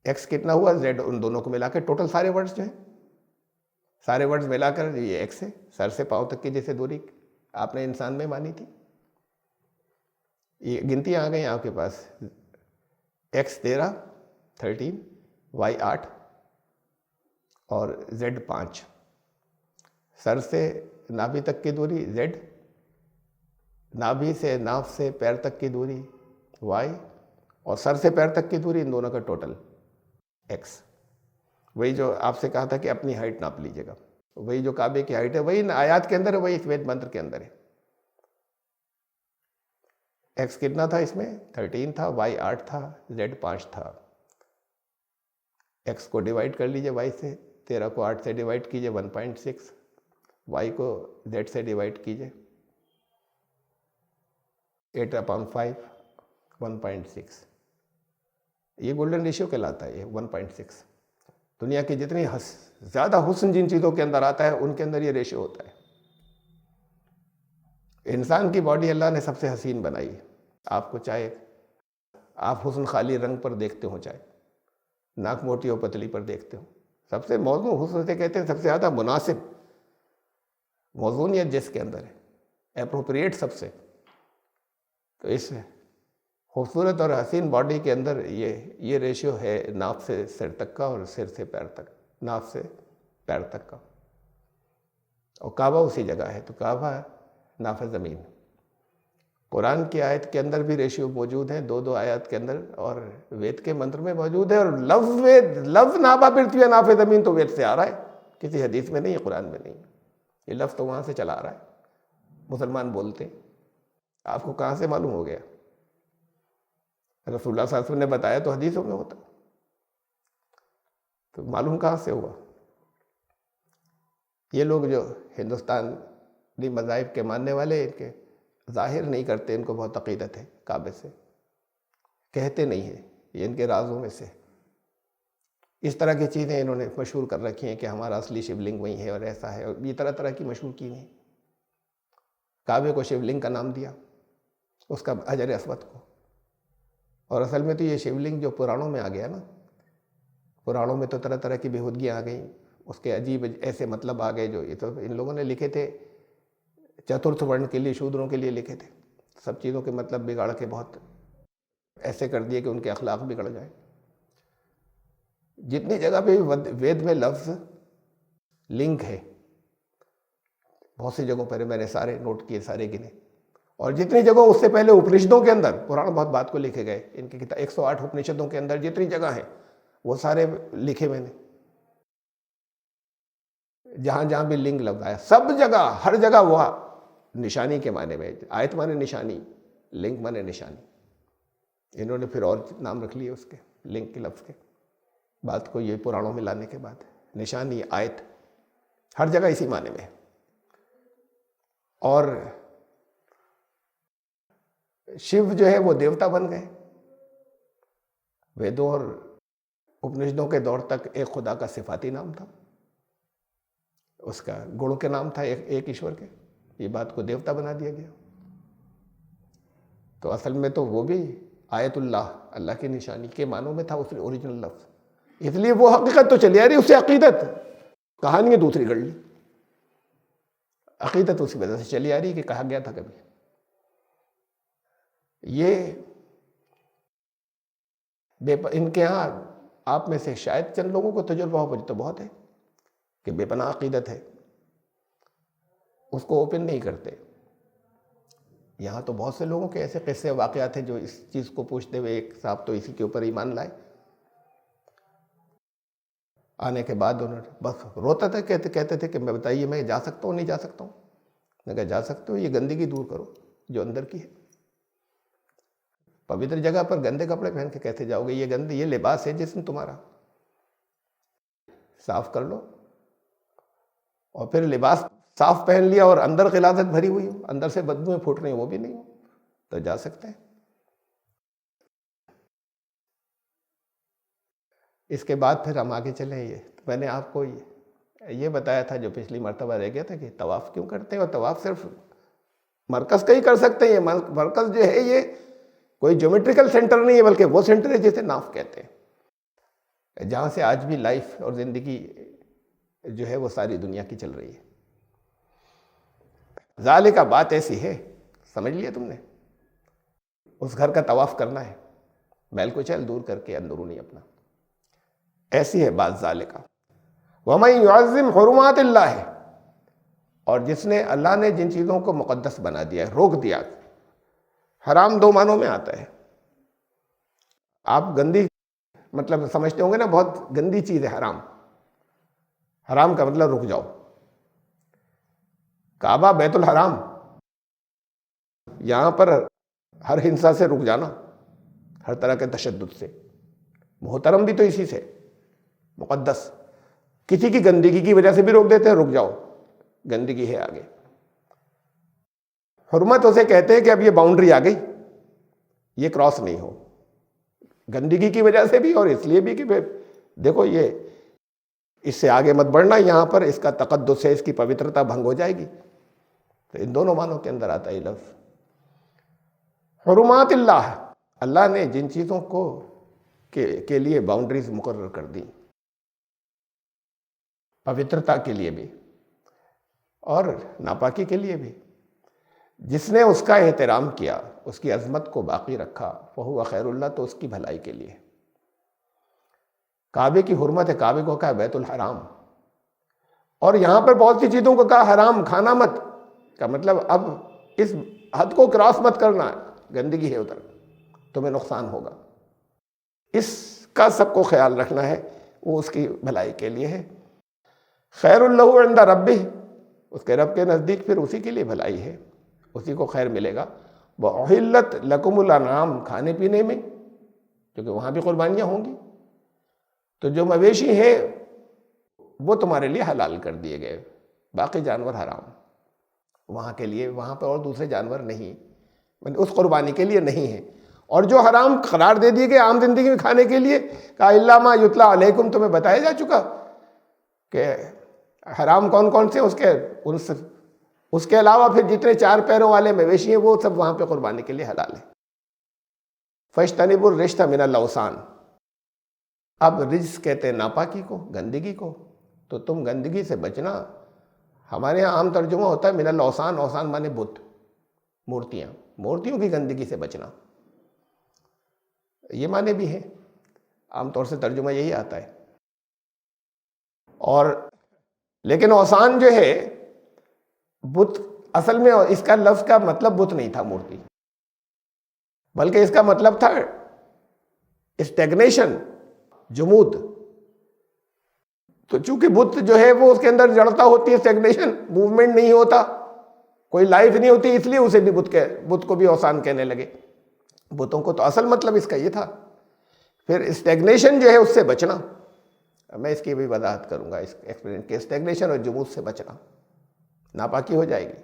x कितना हुआ, z, उन दोनों को मिलाकर टोटल सारे वर्ड्स जो हैं, सारे वर्ड्स मिलाकर ये x है। सर से पांव तक की जैसे दूरी आपने इंसान में मानी थी, ये गिनतियाँ आ गई आपके पास, x 13, y 8 और z 5। सर से नाभि तक की दूरी z, नाभि से नाभ से पैर तक की दूरी y, और सर से पैर तक की दूरी, इन दोनों का टोटल x। वही जो आपसे कहा था कि अपनी हाइट नाप लीजिएगा, वही जो काबे की हाइट है वही आयात के अंदर है, वही इस वेद मंत्र के अंदर है। x कितना था इसमें, 13 था, y 8 था, z 5 था। x को डिवाइड कर लीजिए y से, 13 को 8 से डिवाइड कीजिए 1.6, y को z से डिवाइड कीजिए 8/5, 1.6। ये गोल्डन रेशियो कहलाता है, ये 1.6। दुनिया की जितनी ज़्यादा हुस्न जिन चीज़ों के अंदर आता है उनके अंदर ये रेशियो होता है। इंसान की बॉडी अल्लाह ने सबसे हसीन बनाई है। आपको चाहे आप हुस्न खाली रंग पर देखते हो, चाहे नाक मोटी हो पतली पर देखते हो, सबसे मौजूद हुस्न से कहते हैं सबसे ज़्यादा मुनासिब मौजूनियत जिसके अंदर है, एप्रोप्रिएट सबसे। तो इस खूबसूरत और हसीन बॉडी के अंदर ये रेशियो है नाक से सिर तक का और सिर से पैर तक, नाक से पैर तक का। और काबा उसी जगह है, तो काबा नाफ ज़मीन। कुरान की आयत के अंदर भी रेशियो मौजूद है, दो आयत के अंदर, और वेद के मंत्र में मौजूद है। और लफ्ज़ नाबा पृथ्वी नाफ ज़मीन तो वेद से आ रहा है, किसी हदीस में नहीं है, कुरान में नहीं। ये लफ्ज़ तो वहाँ से चला आ रहा है, मुसलमान बोलते हैं। आपको कहाँ से मालूम हो गया? रसूलुल्लाह सल्लल्लाहु अलैहि वसल्लम ने बताया तो हदीसों में होता, तो मालूम कहाँ से हुआ? ये लोग जो हिंदुस्तानी मज़ाहिब के मानने वाले, इनके ज़ाहिर नहीं करते, इनको बहुत अक़ीदत है काबे से, कहते नहीं है, ये इनके राज़ों में से। इस तरह की चीज़ें इन्होंने मशहूर कर रखी हैं कि हमारा असली शिवलिंग वहीं है और ऐसा है, और ये तरह तरह की मशहूर की हैं। काबे को शिवलिंग का नाम दिया, उसका हजर अस्वद को। और असल में तो ये शिवलिंग जो पुराणों में आ गया ना, पुराणों में तो तरह तरह की बेहूदगियाँ आ गई, उसके अजीब ऐसे मतलब आ गए जो ये तो इन लोगों ने लिखे थे, चतुर्थ वर्ण के लिए, शूद्रों के लिए लिखे थे। सब चीज़ों के मतलब बिगाड़ के बहुत ऐसे कर दिए कि उनके अखलाक बिगड़ जाए। जितनी जगह पे वेद में लफ्ज़ लिंग है, बहुत सी जगहों पर मैंने सारे नोट किए, सारे गिने। और जितनी जगह उससे पहले उपनिषदों के अंदर, पुराण बहुत बात को लिखे गए, इनकी किताब 108 उपनिषदों के अंदर जितनी जगह है वो सारे लिखे मैंने। जहाँ जहाँ भी लिंग लफ्ज़ आया, सब जगह, हर जगह वह निशानी के माने में। आयत माने निशानी, लिंग माने निशानी। इन्होंने फिर और नाम रख लिए उसके, लिंग के लफ्ज़ के। बात को ये पुराणों में लाने के बाद निशानी, आयत, हर जगह इसी माने में। और शिव जो है वो देवता बन गए। वेदों और उपनिषदों के दौर तक एक खुदा का सिफाती नाम था, उसका गुण के नाम था एक ईश्वर के। ये बात को देवता बना दिया गया। तो असल में तो वो भी आयतुल्लाह, अल्लाह की निशानी के मानों में था उस ओरिजिनल लफ्ज़। इसलिए वो हकीकत तो चली आ रही, उससे अकीदत, कहानी दूसरी गढ़ ली। अकीदत उसी वजह से चली आ रही कि कहा गया था कभी। ये इनके यहाँ आप में से शायद चंद लोगों को तजुर्बा हो, मुझे तो बहुत है, कि बेपनाह अकीदत है, उसको ओपन नहीं करते। यहाँ तो बहुत से लोगों के ऐसे किस्से वाक़यात हैं जो इस चीज़ को पूछते हुए एक साहब तो इसी के ऊपर ईमान लाए। आने के बाद उन्होंने बस रोता था, कहते थे कि मैं बताइए मैं जा सकता हूँ नहीं जा सकता हूँ? मैं कहा जा सकते हो, ये गंदगी दूर करो जो अंदर की है। पवित्र जगह पर गंदे कपड़े पहन के कैसे जाओगे? ये गंदे, ये लिबास है जिस्म तुम्हारा, साफ कर लो। और फिर लिबास साफ पहन लिया और अंदर गिलाज़त भरी हुई हो, अंदर से बदबूएं फूट रही हो, वो भी नहीं हो, तो जा सकते हैं। इसके बाद फिर हम आगे चले। ये तो मैंने आपको ये बताया था जो पिछली मर्तबा रह गया था कि तवाफ़ क्यों करते हैं। और तवाफ़ सिर्फ मरकज़ का ही कर सकते हैं। ये मरकज़ जो है ये कोई ज्योमेट्रिकल सेंटर नहीं है, बल्कि वो सेंटर है जिसे नाफ कहते हैं, जहाँ से आज भी लाइफ और ज़िंदगी जो है वो सारी दुनिया की चल रही है। ज़ालिका बात ऐसी है, समझ लिया तुमने? उस घर का तवाफ़ करना है, मैल कुचैल दूर करके अंदरूनी अपना। ऐसी है बात ज़ालिका। वमन युअज़्ज़िम हुरुमातिल्लाह, और जिसने, अल्लाह ने जिन चीज़ों को मुक़द्दस बना दिया है, रोक दिया। हराम दो मानों में आता है। आप गंदी मतलब समझते होंगे ना, बहुत गंदी चीज़ है हराम। हराम का मतलब रुक जाओ। काबा, बैतुल हराम, यहाँ पर हर हिंसा से रुक जाना, हर तरह के तशद्दुद से। मोहतरम भी तो इसी से, मुक़द्दस। किसी की गंदगी की वजह से भी रोक देते हैं, रुक जाओ, गंदगी है आगे। हुर्मत उसे कहते हैं कि अब ये बाउंड्री आ गई, ये क्रॉस नहीं हो, गंदगी की वजह से भी और इसलिए भी कि देखो ये इससे आगे मत बढ़ना, यहाँ पर इसका तक़द्दुस है, इसकी पवित्रता भंग हो जाएगी। तो इन दोनों मानों के अंदर आता है लफ्ज़ हुरुमातिल्लाह। अल्लाह ने जिन चीज़ों को के लिए बाउंड्रीज मुकर्रर कर दी, पवित्रता के लिए भी और नापाकी के लिए भी। जिसने उसका एहतराम किया, उसकी अजमत को बाकी रखा, फहुवा खैरुल्लाह, तो उसकी भलाई के लिए। काबे की हुर्मत है, काबे को कहा बैतुल हराम, और यहां पर बहुत सी चीज़ों को कहा हराम, खाना मत, का मतलब अब इस हद को क्रॉस मत करना, गंदगी है उधर, तुम्हें नुकसान होगा। इसका सबको ख्याल रखना है, वो उसकी भलाई के लिए है। खैरुल लहू इंदा रब्बिह, उसके रब के नज़दीक फिर उसी के लिए भलाई है, उसी को खैर मिलेगा। वहिल्लत लकुमुल अनाम, खाने पीने में, क्योंकि वहाँ भी कुर्बानियाँ होंगी, तो जो मवेशी हैं वो तुम्हारे लिए हलाल कर दिए गए, बाकी जानवर हराम वहाँ के लिए, वहाँ पर और दूसरे जानवर नहीं, उस कुर्बानी के लिए नहीं है। और जो हराम करार दे दिए गए आम जिंदगी में खाने के लिए, का इल्ला मा युतला अलैकुम, तुम्हें बताया जा चुका कि हराम कौन कौन से, उसके अलावा फिर जितने 4 पैरों वाले मवेशी हैं वो सब वहाँ पे कुर्बानी के लिए हलाल है। फज्तनिबुर रिश्ता मिनल औसान, अब रिज्स कहते हैं नापाकी को, गंदगी को, तो तुम गंदगी से बचना। हमारे यहाँ आम तर्जुमा होता है मिनल औसान, औसान माने बुत, मूर्तियाँ, मूर्तियों की गंदगी से बचना, ये माने भी हैं, आमतौर से तर्जुमा यही आता है। और लेकिन औसान जो है, बुत असल में इसका लफ्ज़ का मतलब बुत नहीं था मूर्ति, बल्कि इसका मतलब था स्टैग्नेशन, जुमूद। तो चूंकि बुत जो है वो उसके अंदर जड़ता होती है, स्टैग्नेशन, मूवमेंट नहीं होता, कोई लाइफ नहीं होती, इसलिए उसे भी बुत को भी औसान कहने लगे। बुतों को तो असल मतलब इसका ये था। फिर स्टैग्नेशन जो है उससे बचना, मैं इसकी भी वजाहत करूंगा इस एक्सपेरिमेंट के, स्टैग्नेशन और जुमूद से बचना, नापाकी हो जाएगी।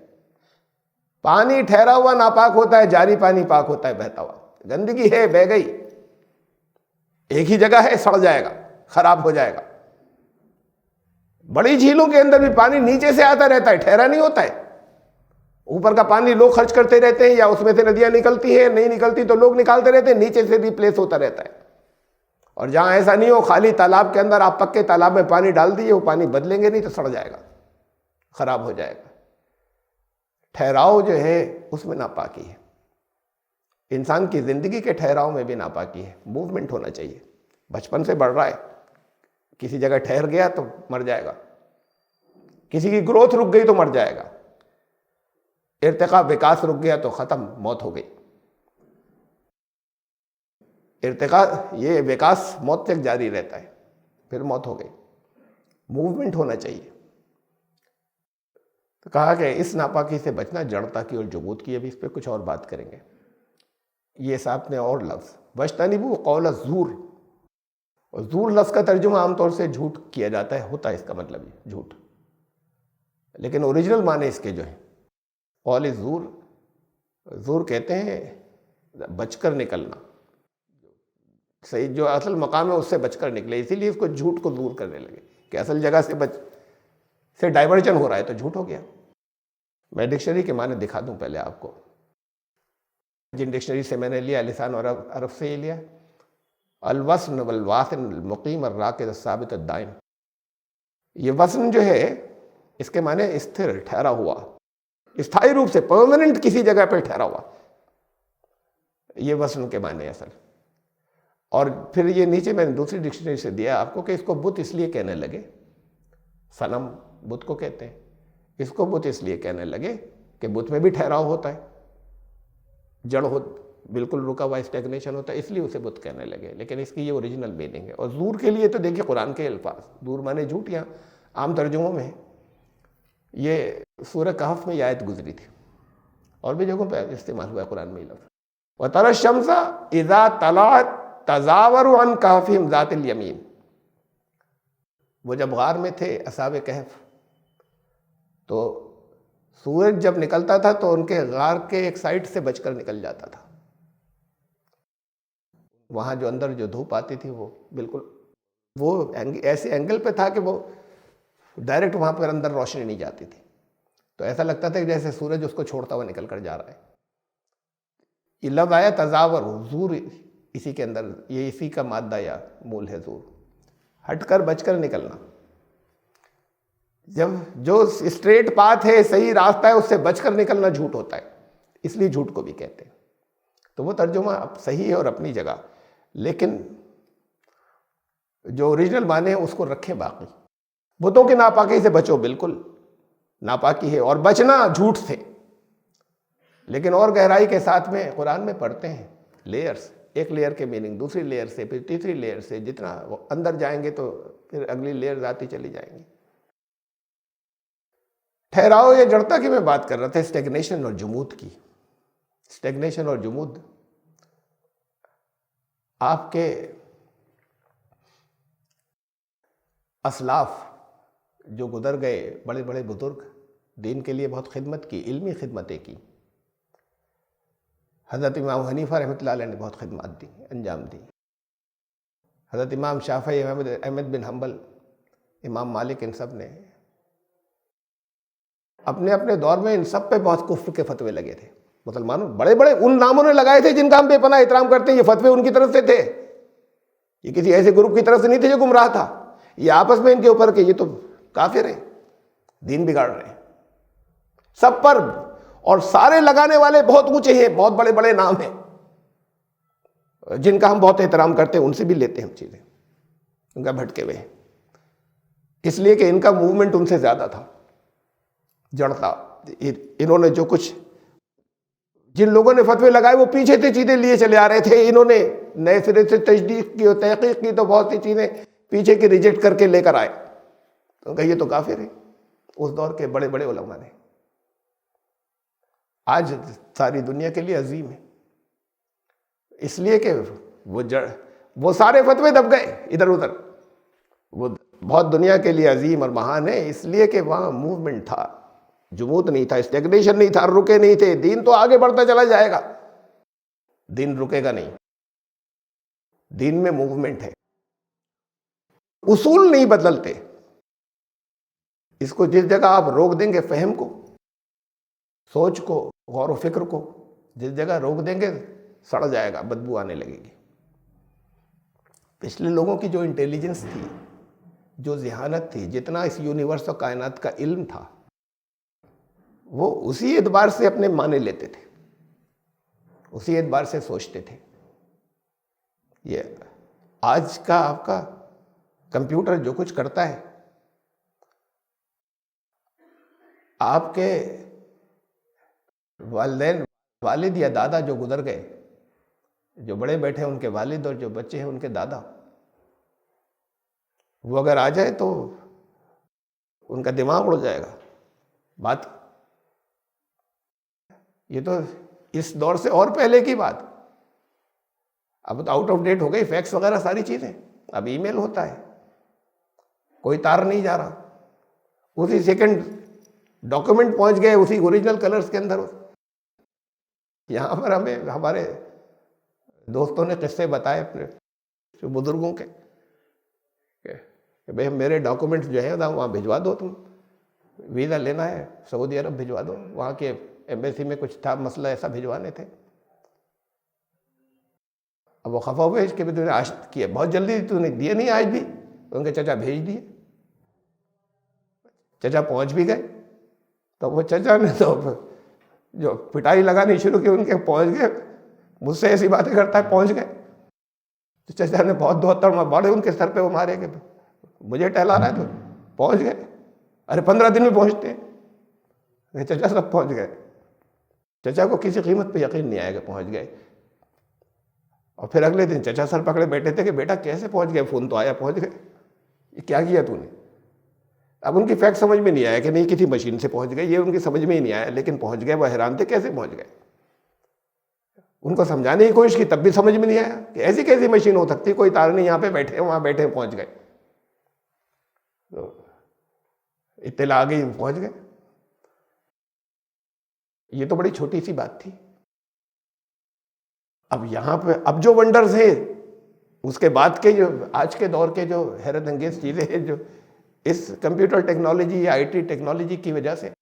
पानी ठहरा हुआ नापाक होता है, जारी पानी पाक होता है, बहता हुआ। गंदगी है, बह गई, एक ही जगह है, सड़ जाएगा, खराब हो जाएगा। बड़ी झीलों के अंदर भी पानी नीचे से आता रहता है, ठहरा नहीं होता है। ऊपर का पानी लोग खर्च करते रहते हैं, या उसमें से नदियां निकलती हैं, नहीं निकलती तो लोग निकालते रहते हैं, नीचे से रिप्लेस होता रहता है। और जहां ऐसा नहीं हो, खाली तालाब के अंदर आप पक्के तालाब में पानी डाल दिए, वो पानी बदलेंगे नहीं तो सड़ जाएगा, खराब हो जाएगा। ठहराव जो है उसमें नापाकी है, इंसान की जिंदगी के ठहराव में भी नापाकी है। मूवमेंट होना चाहिए, बचपन से बढ़ रहा है, किसी जगह ठहर गया तो मर जाएगा, किसी की ग्रोथ रुक गई तो मर जाएगा, इर्तिका विकास रुक गया तो खत्म, मौत हो गई। इर्तिका ये विकास मौत तक जारी रहता है, फिर मौत हो गई। मूवमेंट होना चाहिए। तो कहा कि इस नापाकी से बचना, जड़ता की और जुबूत की। अभी इस पर कुछ और बात करेंगे। ये साथ में और लफ्ज़, वज्तनिबू कौल ज़ूर, और ज़ूर लफ्ज़ का तर्जुमा आमतौर से झूठ किया जाता है, होता है इसका मतलब ये झूठ, लेकिन ओरिजिनल माने इसके जो है कौल ज़ूर, ज़ूर कहते हैं बचकर निकलना, सही जो असल मकाम है उससे बचकर निकले, इसीलिए इसको झूठ को दूर करने लगे कि असल जगह से डाइवर्जन हो रहा है तो झूठ हो गया। मैं डिक्शनरी के माने दिखा दूं पहले आपको, जिन डिक्शनरी से मैंने लिया, लिसान और अरब से ये लिया, अल-वस्न वल-वासिन मुकीम अर्राकिद साबित दाइम। ये वस्न जो है इसके माने स्थिर, ठहरा हुआ, स्थायी रूप से, परमानेंट किसी जगह पर ठहरा हुआ, ये वस्न के माने असल। और फिर ये नीचे मैंने दूसरी डिक्शनरी से दिया आपको कि इसको बुत इसलिए कहने लगे, सनम बुत को कहते हैं, इसको बुत इसलिए कहने लगे कि बुत में भी ठहराव होता है, जड़ हो, बिल्कुल रुका हुआ स्टैग्नेशन होता है, इसलिए उसे बुत कहने लगे। लेकिन इसकी ये ओरिजिनल मीनिंग है। और ज़ूर के लिए तो देखिए कुरान के अल्फाज, दूर माने झूठ, यहाँ आम तर्जुमों में ये सूरह कहफ में ये आयत गुजरी थी, और भी जगहों पर इस्तेमाल हुआ है कुरान में लफ्ज़। व तरा शम्सा इज़ा तलाअत तज़ावरु अन कहफिहिम ज़ातिल यमीन, वो जब गार में थे असहाबे कहफ, तो सूरज जब निकलता था तो उनके गार के एक साइड से बचकर निकल जाता था। वहाँ जो अंदर जो धूप आती थी वो बिल्कुल वो ऐसे एंगल पे था कि वो डायरेक्ट वहाँ पर अंदर रोशनी नहीं जाती थी, तो ऐसा लगता था कि जैसे सूरज उसको छोड़ता हुआ निकल कर जा रहा है। ये लफ्ज़ आया तज़ावर, ज़ूर इसी के अंदर, ये इसी का मादा या मूल है ज़ूर, हटकर बचकर निकलना। जब जो स्ट्रेट पाथ है, सही रास्ता है, उससे बचकर निकलना झूठ होता है। इसलिए झूठ को भी कहते हैं। तो वो तर्जुमा अब सही है और अपनी जगह, लेकिन जो ओरिजिनल माने हैं उसको रखें बाकी। बुतों की नापाकी से बचो, बिल्कुल नापाकी है और बचना झूठ से, लेकिन और गहराई के साथ में कुरान में पढ़ते हैं लेयर्स, एक लेयर के मीनिंग दूसरी लेयर से, फिर तीसरी लेयर से, जितना अंदर जाएंगे तो फिर अगली लेयर आती चली जाएंगी। ठहराव या जड़ता की मैं बात कर रहा था, स्टेग्नेशन और जुमूद की। स्टेग्नेशन और जुमूद आपके असलाफ जो गुजर गए, बड़े बड़े बुजुर्ग, दीन के लिए बहुत खिदमत की, इल्मी खिदमतें की। हज़रत इमाम हनीफा रहमतुल्लाह अलैह ने बहुत खिदमत दी, अंजाम दी। हज़रत इमाम शाफ़ी, अहमद बिन हम्बल, इमाम मालिक, इन सब ने अपने अपने दौर में इन सब पे बहुत कुफ्र के फतवे लगे थे। मुसलमानों बड़े बड़े उन नामों ने लगाए थे जिनका हम बेपनाह एहतराम करते हैं, ये फतवे उनकी तरफ से थे। ये किसी ऐसे ग्रुप की तरफ से नहीं थे जो गुमराह था। ये आपस में इनके ऊपर के ये तो काफिर हैं, दीन बिगाड़ रहे हैं सब पर, और सारे लगाने वाले बहुत ऊंचे हैं, बहुत बड़े बड़े नाम हैं जिनका हम बहुत एहतराम करते हैं, उनसे भी लेते हैं हम चीजें, उनका भटके हुए हैं, इसलिए कि इनका मूवमेंट उनसे ज्यादा था, जड़ता। इन्होंने जो कुछ, जिन लोगों ने फतवे लगाए वो पीछे से चीजें लिए चले आ रहे थे, इन्होंने नए सिरे से तजदीद की और तहकीक की तो बहुत सी चीजें पीछे की रिजेक्ट करके लेकर आए। तो ये तो काफिर है। उस दौर के बड़े बड़े उलमा ने, आज सारी दुनिया के लिए अजीम है, इसलिए कि वो सारे फतवे दब गए इधर उधर। वो बहुत दुनिया के लिए अजीम और महान है, इसलिए कि वहाँ मूवमेंट था, जुमूद नहीं था, स्टेग्नेशन नहीं था, रुके नहीं थे। दीन तो आगे बढ़ता चला जाएगा, दीन रुकेगा नहीं, दीन में मूवमेंट है, उसूल नहीं बदलते। इसको जिस जगह आप रोक देंगे फहम को, सोच को, गौर व फिक्र को, जिस जगह रोक देंगे सड़ जाएगा, बदबू आने लगेगी। पिछले लोगों की जो इंटेलिजेंस थी, जो ज़हानत थी, जितना इस यूनिवर्स और कायनात का इल्म था, वो उसी एतबार से अपने माने लेते थे, उसी एतबार से सोचते थे। ये आज का आपका कंप्यूटर जो कुछ करता है, आपके वालिदैन, वालिद या दादा जो गुजर गए, जो बड़े बैठे हैं उनके वालिद और जो बच्चे हैं उनके दादा, वो अगर आ जाए तो उनका दिमाग उड़ जाएगा। बात ये तो इस दौर से और पहले की बात, अब तो आउट ऑफ डेट हो गई, फैक्स वगैरह सारी चीजें। अब ईमेल होता है, कोई तार नहीं जा रहा, उसी सेकंड डॉक्यूमेंट पहुंच गए उसी ओरिजिनल कलर्स के अंदर। यहाँ पर हमें हमारे दोस्तों ने किस्से बताए अपने जो बुजुर्गों के, कि भाई मेरे डॉक्यूमेंट्स जो है वहाँ भिजवा दो, तुम वीज़ा लेना है सऊदी अरब भिजवा दो, वहाँ के एम्बेसी में कुछ था मसला ऐसा भिजवाने थे। अब वो खफा हुए इसके भी तूने आज किया, बहुत जल्दी तूने दिए नहीं आज भी। उनके चचा भेज दिए, चचा पहुँच भी गए, तो वो चचा ने तो जो पिटाई लगानी शुरू की, उनके पहुँच गए, मुझसे ऐसी बातें करता है पहुँच गए। तो चचा ने बहुत दो तड़मा बाड़े उनके सर पे वो मारे कि मुझे टहला रहा है, तो पहुँच गए। अरे 15 दिन में पहुँचते हैं। चचा सब पहुँच गए। चचा को किसी कीमत पे यकीन नहीं आएगा पहुँच गए। और फिर अगले दिन चचा सर पकड़े बैठे थे कि बेटा कैसे पहुँच गए, फ़ोन तो आया पहुँच गए, ये क्या किया तूने। अब उनकी फैक्ट समझ में नहीं आया कि नहीं किसी मशीन से पहुँच गए, ये उनकी समझ में ही नहीं आया, लेकिन पहुँच गए। वह हैरान थे कैसे पहुँच गए। उनको समझाने की कोशिश की, तब भी समझ में नहीं आया कि ऐसी कैसी मशीन हो सकती, कोई तार नहीं, यहाँ पे बैठे वहाँ बैठे पहुँच गए। तो इत्तला आ गई, पहुँच गए। ये तो बड़ी छोटी सी बात थी। अब यहाँ पे अब जो वंडर्स हैं, उसके बाद के जो आज के दौर के जो हैरत अंगेज चीज़ें हैं, जो इस कंप्यूटर टेक्नोलॉजी या आईटी टेक्नोलॉजी की वजह से,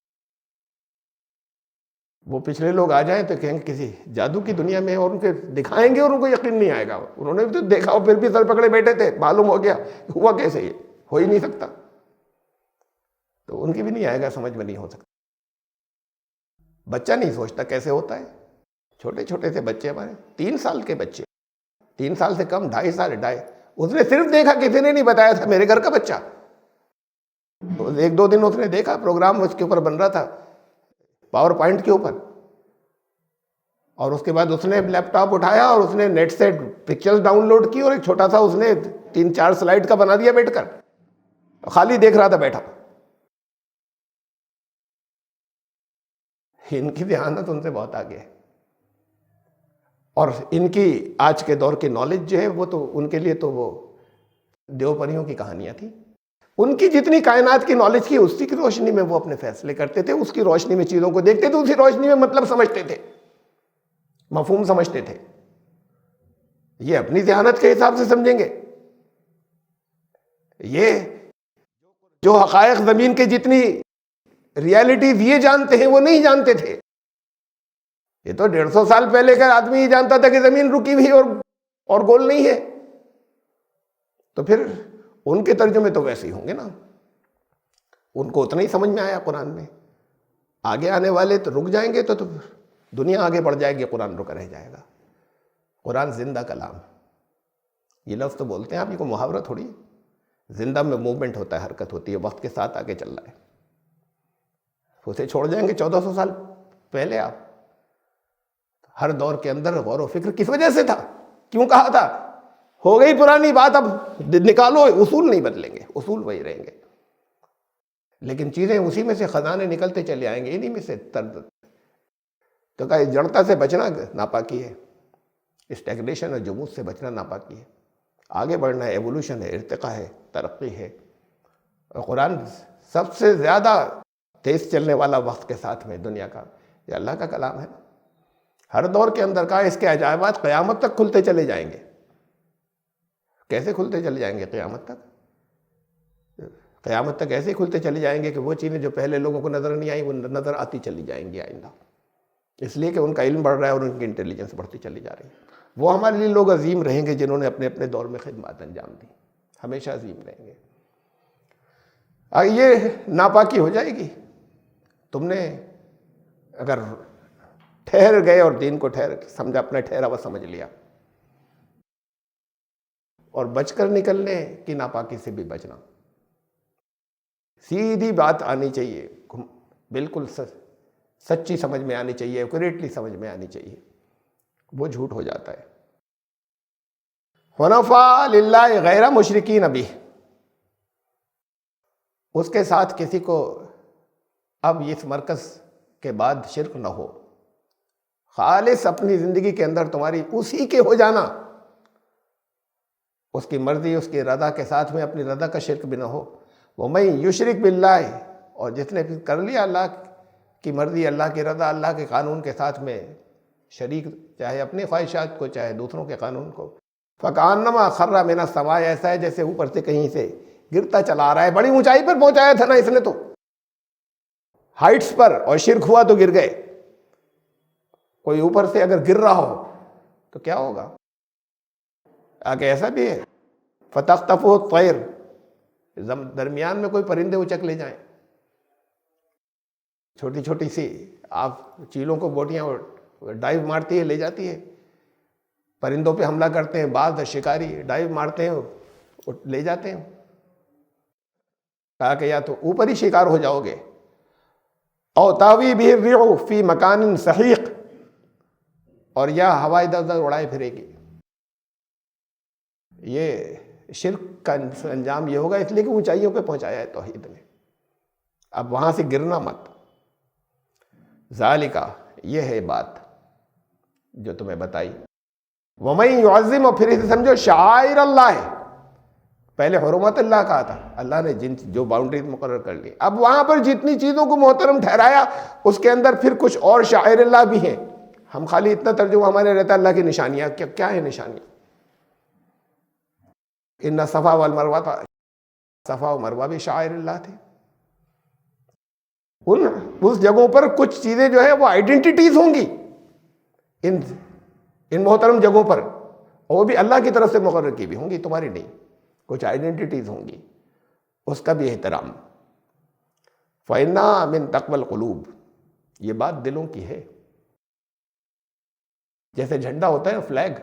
वो पिछले लोग आ जाएं तो कहेंगे किसी जादू की दुनिया में, और उनके दिखाएंगे और उनको यकीन नहीं आएगा। उन्होंने भी तो देखा और फिर भी सर पकड़े बैठे थे, मालूम हो गया हुआ कैसे, ये हो ही नहीं सकता, तो उनकी भी नहीं आएगा, समझ में नहीं हो सकता। बच्चा नहीं सोचता कैसे होता है। छोटे छोटे से बच्चे हमारे, 3 साल के बच्चे, 3 साल से कम, 2.5 साल, उसने सिर्फ देखा, किसी ने नहीं बताया था, मेरे घर का बच्चा। तो 1-2 दिन उसने देखा, प्रोग्राम उसके ऊपर बन रहा था, पावर पॉइंट के ऊपर, और उसके बाद उसने लैपटॉप उठाया और उसने नेट से पिक्चर्स डाउनलोड की और एक छोटा सा उसने 3-4 स्लाइड का बना दिया बैठकर, खाली देख रहा था बैठा। इनकी ध्यानत उनसे बहुत आगे है, और इनकी आज के दौर की नॉलेज जो है वो तो उनके लिए तो वो देवपरियों की कहानियां थी। उनकी जितनी कायनात की नॉलेज की, उसी की रोशनी में वो अपने फैसले करते थे, उसकी रोशनी में चीजों को देखते थे, उसी रोशनी में मतलब समझते थे, मफहूम समझते थे। ये अपनी ज़हानत के हिसाब से समझेंगे। ये जो हक़ाइक़ ज़मीन के जितनी रियलिटीज ये जानते हैं वो नहीं जानते थे। ये तो 150 साल पहले का आदमी ही जानता था कि ज़मीन रुकी हुई और गोल नहीं है। तो फिर उनके तर्जुमे तो वैसे ही होंगे ना, उनको उतना ही समझ में आया कुरान में। आगे आने वाले तो रुक जाएंगे, तो दुनिया आगे बढ़ जाएगी, कुरान रुका रह जाएगा। कुरान जिंदा कलाम, ये लफ्ज़ तो बोलते हैं आप, ये को मुहावरा थोड़ी। जिंदा में मूवमेंट होता है, हरकत होती है, वक्त के साथ आगे चल रहा है। उसे छोड़ जाएंगे 1400 साल पहले आप। हर दौर के अंदर गौर व फिक्र किस वजह से था, क्यों कहा था, हो गई पुरानी बात, अब निकालो, उसूल नहीं बदलेंगे, उसूल वही रहेंगे, लेकिन चीज़ें उसी में से खजाने निकलते चले आएंगे, इन्हीं में से तर्द। तो कहा जड़ता से बचना नापाकी है, स्टैग्नेशन और जुमूद से बचना नापाकी है। आगे बढ़ना है, एवोल्यूशन है, इर्तिका है, तरक्की है। और कुरान सबसे ज़्यादा तेज़ चलने वाला वक्त के साथ में दुनिया का, ये अल्लाह का कलाम है। हर दौर के अंदर का इसके अजायबात क़यामत तक खुलते चले जाएंगे। कैसे खुलते चले जाएंगे क़यामत तक? क़यामत तक ऐसे खुलते चले जाएंगे कि वो चीज़ें जो पहले लोगों को नज़र नहीं आई वो नज़र आती चली जाएंगी आइंदा, इसलिए कि उनका इल्म बढ़ रहा है और उनकी इंटेलिजेंस बढ़ती चली जा रही है। वो हमारे लिए लोग अजीम रहेंगे जिन्होंने अपने अपने दौर में खिदमत अंजाम दी, हमेशा अजीम रहेंगे। ये नापाकी हो जाएगी। तुमने अगर ठहर गए और दीन को समझा, अपना ठहरावा समझ लिया, और बचकर निकलने की नापाकी से भी बचना। सीधी बात आनी चाहिए, बिल्कुल सच्ची समझ में आनी चाहिए, एक्यूरेटली समझ में आनी चाहिए, वो झूठ हो जाता है। हुनफा लिल्लाहि गैर मुशरिकीन बिह, उसके साथ किसी को अब इस मरकज़ के बाद शिरक न हो, खालिस अपनी ज़िंदगी के अंदर तुम्हारी उसी के हो जाना, उसकी मर्ज़ी उसकी रज़ा के साथ में अपनी रज़ा का शिरक भी न हो। वो मैं युशरिक बिल्लाह, और जिसने फिर कर लिया अल्लाह की मर्ज़ी, अल्लाह की रज़ा, अल्लाह के कानून के साथ में शरीक, चाहे अपनी ख्वाहिशात को चाहे दूसरों के कानून को, फ़कान्नमा खर्रा मिना समा, ऐसा है जैसे ऊपर से कहीं से गिरता चला आ रहा है। बड़ी ऊंचाई पर पहुंचाया था ना इसने, तो हाइट्स पर, और शिरक हुआ तो गिर गए। कोई ऊपर से अगर गिर रहा हो तो क्या होगा? आगे ऐसा भी है, फ़तख्तफ़ुहु तैर, दरमियान में कोई परिंदे उचक ले जाएं, छोटी छोटी सी आप चीलों को बोटियां डाइव मारती है, ले जाती है, परिंदों पे हमला करते हैं, बाज़ शिकारी डाइव मारते हैं, ले जाते हैं। कहा कि या तो ऊपर ही शिकार हो जाओगे, औ तावी बिही रिहु फी मकानिन सहीक़, और या हवा इधर उधर उड़ाए फिरेगी। ये शिर्क का अंजाम ये होगा, इसलिए कि ऊंचाइयों पे पहुंचाया है तौहीद ने। अब वहां से गिरना मत। ज़ालिका, ये है बात जो तुम्हें बताई। वमन युअज़्ज़िम, और फिर इसे समझो शाइर अल्लाह है। पहले हुर्मत अल्लाह कहा था, अल्लाह ने जो बाउंड्रीज मुकर्रर कर ली, अब वहां पर जितनी चीजों को मोहतरम ठहराया उसके अंदर फिर कुछ और शाइर अल्लाह भी हैं। हम खाली इतना तर्जुमा हमारे रहता है अल्लाह की निशानियां, क्या है निशानियां? इन्ना सफ़ा वल मरवा था, सफ़ा व मरवा भी शाइर अल्लाह थे। उस जगहों पर कुछ चीजें जो है वो आइडेंटिटीज होंगी इन मोहतरम जगहों पर, और वो भी अल्लाह की तरफ से मुकर्रर की भी होंगी, तुम्हारी नहीं। कुछ आइडेंटिटीज होंगी, उसका भी एहतराम। फ़इन्ना मिन तक़वल क़ुलूब, ये बात दिलों की है। जैसे झंडा होता है ना, फ्लैग,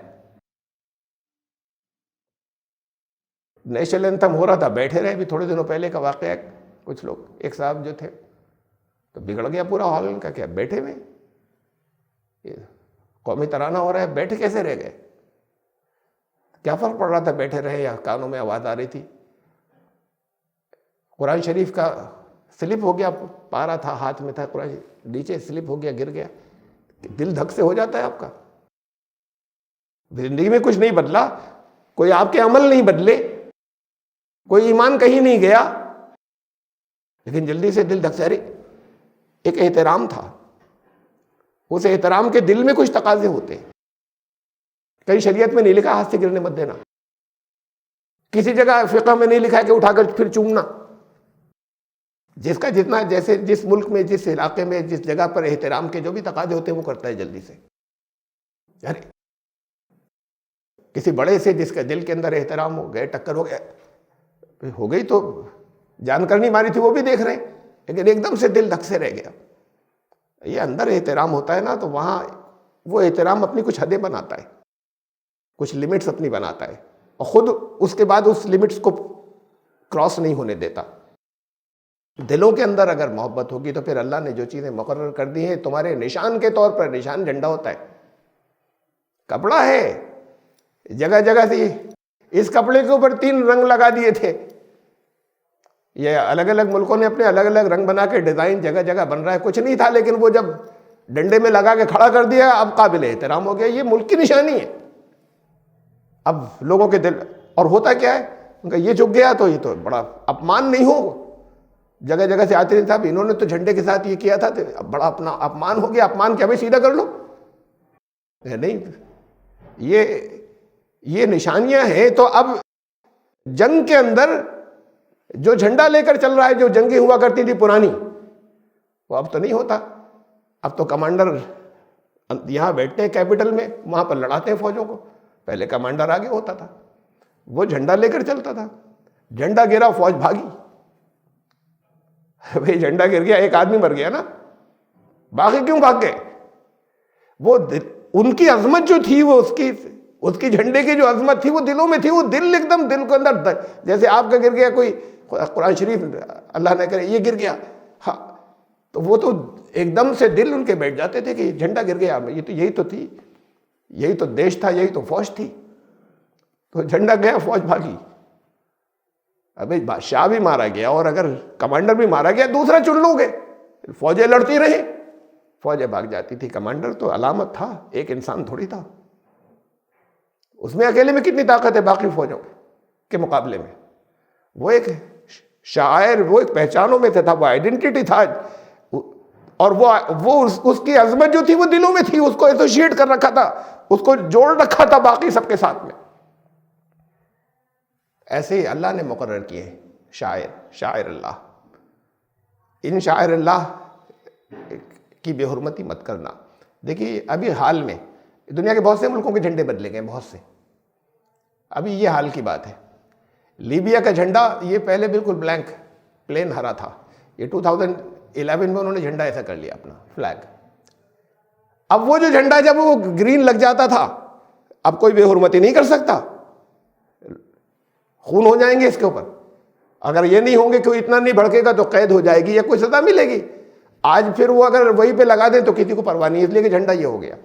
नेशनल एंथम हो रहा था, बैठे रहे। भी थोड़े दिनों पहले का वाकया, कुछ लोग, एक साहब जो थे, तो बिगड़ गया पूरा हॉल उनका, क्या बैठे हुए, कौमी तराना हो रहा है, बैठे कैसे रह गए? क्या फर्क पड़ रहा था बैठे रहे या कानों में आवाज आ रही थी? कुरान शरीफ का स्लिप हो गया, पारा था हाथ में था, कुरान नीचे स्लिप हो गया, गिर गया, दिल धक से हो जाता है आपका। जिंदगी में कुछ नहीं बदला, कोई आपके अमल नहीं बदले, कोई ईमान कहीं नहीं गया, लेकिन जल्दी से दिल धक से, अरे एक एहतराम था, उस एहतराम के दिल में कुछ तकाजे होते हैं। कहीं शरीयत में नहीं लिखा हाथ से गिरने मत देना, किसी जगह फिक़ह में नहीं लिखा है कि उठाकर फिर चूमना। जिसका जितना, जैसे जिस मुल्क में, जिस इलाके में, जिस जगह पर एहतराम के जो भी तकाजे होते हैं वो करता है जल्दी से। अरे किसी बड़े से जिसका दिल के अंदर एहतराम हो गए, टक्कर हो गया, हो गई तो जानकर नहीं मारी थी वो भी देख रहे, लेकिन एकदम से दिल धक से रह गया। ये अंदर एहतराम होता है ना, तो वहाँ वो एहतराम अपनी कुछ हदें बनाता है, कुछ लिमिट्स अपनी बनाता है, और ख़ुद उसके बाद उस लिमिट्स को क्रॉस नहीं होने देता। दिलों के अंदर अगर मोहब्बत होगी तो फिर अल्लाह ने जो चीज़ें मुकर्रर कर दी हैं तुम्हारे निशान के तौर पर, निशान झंडा होता है, कपड़ा है, जगह जगह से इस कपड़े के ऊपर 3 रंग लगा दिए थे। ये अलग अलग मुल्कों ने अपने अलग अलग रंग बना के डिज़ाइन जगह जगह बन रहा है, कुछ नहीं था, लेकिन वो जब डंडे में लगा के खड़ा कर दिया अब काबिल एहतराम हो गया। ये मुल्क की निशानी है। अब लोगों के दिल, और होता क्या है उनका, ये झुक गया तो ये तो बड़ा अपमान नहीं हो, जगह जगह से आते नहीं था, इन्होंने तो झंडे के साथ ये किया था, तो अब बड़ा अपना अपमान हो गया। अपमान क्या भाई, सीधा कर लो। नहीं, ये निशानियां हैं। तो अब जंग के अंदर जो झंडा लेकर चल रहा है, जो जंगें हुआ करती थी पुरानी, वो अब तो नहीं होता। अब तो कमांडर यहां बैठते हैं कैपिटल में, वहां पर लड़ाते हैं फौजों को। पहले कमांडर आगे होता था, वो झंडा लेकर चलता था। झंडा गिरा, फौज भागी। भाई झंडा गिर गया, एक आदमी मर गया ना, बाकी क्यों भाग गए? वो उनकी अजमत जो थी, वो उसकी झंडे की जो अजमत थी वो दिलों में थी। वो दिल एकदम, दिल के अंदर, जैसे आपका गिर गया कोई कुरान शरीफ, अल्लाह न करे ये गिर गया, हाँ, तो वो तो एकदम से दिल उनके बैठ जाते थे कि झंडा गिर गया, ये तो यही तो थी, यही तो देश था, यही तो फौज थी। तो झंडा गया, फौज भागी। अबे बादशाह भी मारा गया और अगर कमांडर भी मारा गया, दूसरा चुन लोगे। फौजें लड़ती रही, फौजें भाग जाती थी। कमांडर तो अलामत था, एक इंसान थोड़ी था। उसमें अकेले में कितनी ताकत है बाकी फौजों के मुकाबले में। वो एक शायर, वो एक पहचानों में था, वो आइडेंटिटी था, और वो उसकी अजमत जो थी वो दिलों में थी। उसको एसोसिएट कर रखा था, उसको जोड़ रखा था बाकी सबके साथ में। ऐसे ही अल्लाह ने मुकर्रर किए शायर अल्लाह। इन शायर अल्लाह की बेहुरमती मत करना। देखिए अभी हाल में दुनिया के बहुत से मुल्कों के झंडे बदले गए, बहुत से। अभी ये हाल की बात है, लीबिया का झंडा ये पहले बिल्कुल ब्लैंक प्लेन हरा था। ये 2011 में उन्होंने झंडा ऐसा कर लिया अपना फ्लैग। अब वो जो झंडा जब वो ग्रीन लग जाता था, अब कोई बेहुरमती नहीं कर सकता, खून हो जाएंगे इसके ऊपर। अगर ये नहीं होंगे, कोई इतना नहीं भड़केगा तो कैद हो जाएगी या कोई सजा मिलेगी। आज फिर वो अगर वहीं पे लगा दें तो किसी को परवाह नहीं, इसलिए कि झंडा ये हो गया।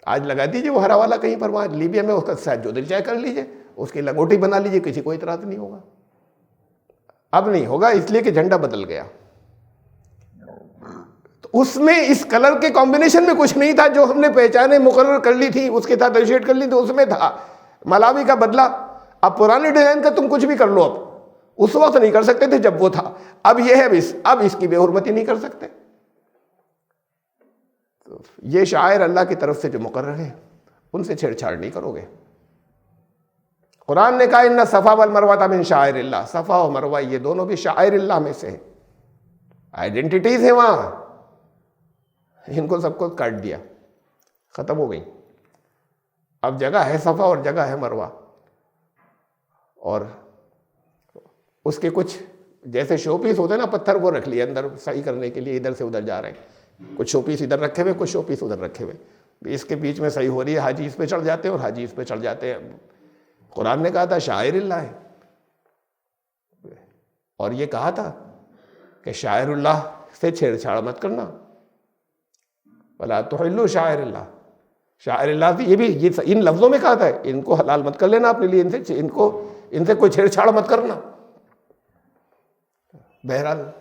आज लगा दीजिए वो हरा वाला कहीं पर, वहाँ लीबिया में, उसका शायद जो दिल चाहे कर लीजिए, उसकी लंगोटी बना लीजिए, किसी को इतराज नहीं होगा। अब नहीं होगा, इसलिए कि झंडा बदल गया। तो उसमें इस कलर के कॉम्बिनेशन में कुछ नहीं था जो हमने पहचाने मुकर्रर कर ली थी, उसके साथ एसोसिएट कर ली थी, उसमें था। मलावी का बदला, अब पुराने डिजाइन का तुम कुछ भी कर लो, अब उस वक्त नहीं कर सकते थे जब वो था। अब ये है, अब इसकी बेहुरमती नहीं कर सकते। तो ये शायर अल्लाह की तरफ से जो मुकर्रर है, उनसे छेड़छाड़ नहीं करोगे। कुरान ने कहा इन्ना सफा वल मरवा मिन शाइरिल्लाह, सफा और मरवा ये दोनों भी शाइरिल्लाह में से है, आइडेंटिटीज है वहां। इनको सबको काट दिया, खत्म हो गई। अब जगह है सफा और जगह है मरवा, और उसके कुछ जैसे शो पीस होते हैं ना, पत्थर, वो रख लिए अंदर सही करने के लिए, इधर से उधर जा रहे हैं। कुछ शोपीस इधर रखे हुए, कुछ शोपीस उधर रखे हुए, इसके बीच में सही हो रही है, हाजी इस पे चढ़ जाते हैं और हाजी इस पे चढ़ जाते हैं। कुरान ने कहा था शायरिल्लाह है, और ये कहा था कि शायरुल्लाह से छेड़छाड़ मत करना, वला तुहिल्लू शायरिल्लाह, शायरिल्लाह ये भी ये इन लफ्ज़ों में कहा था, इनको हलाल मत कर लेना अपने लिए, इनसे कोई छेड़छाड़ मत करना। बहरहाल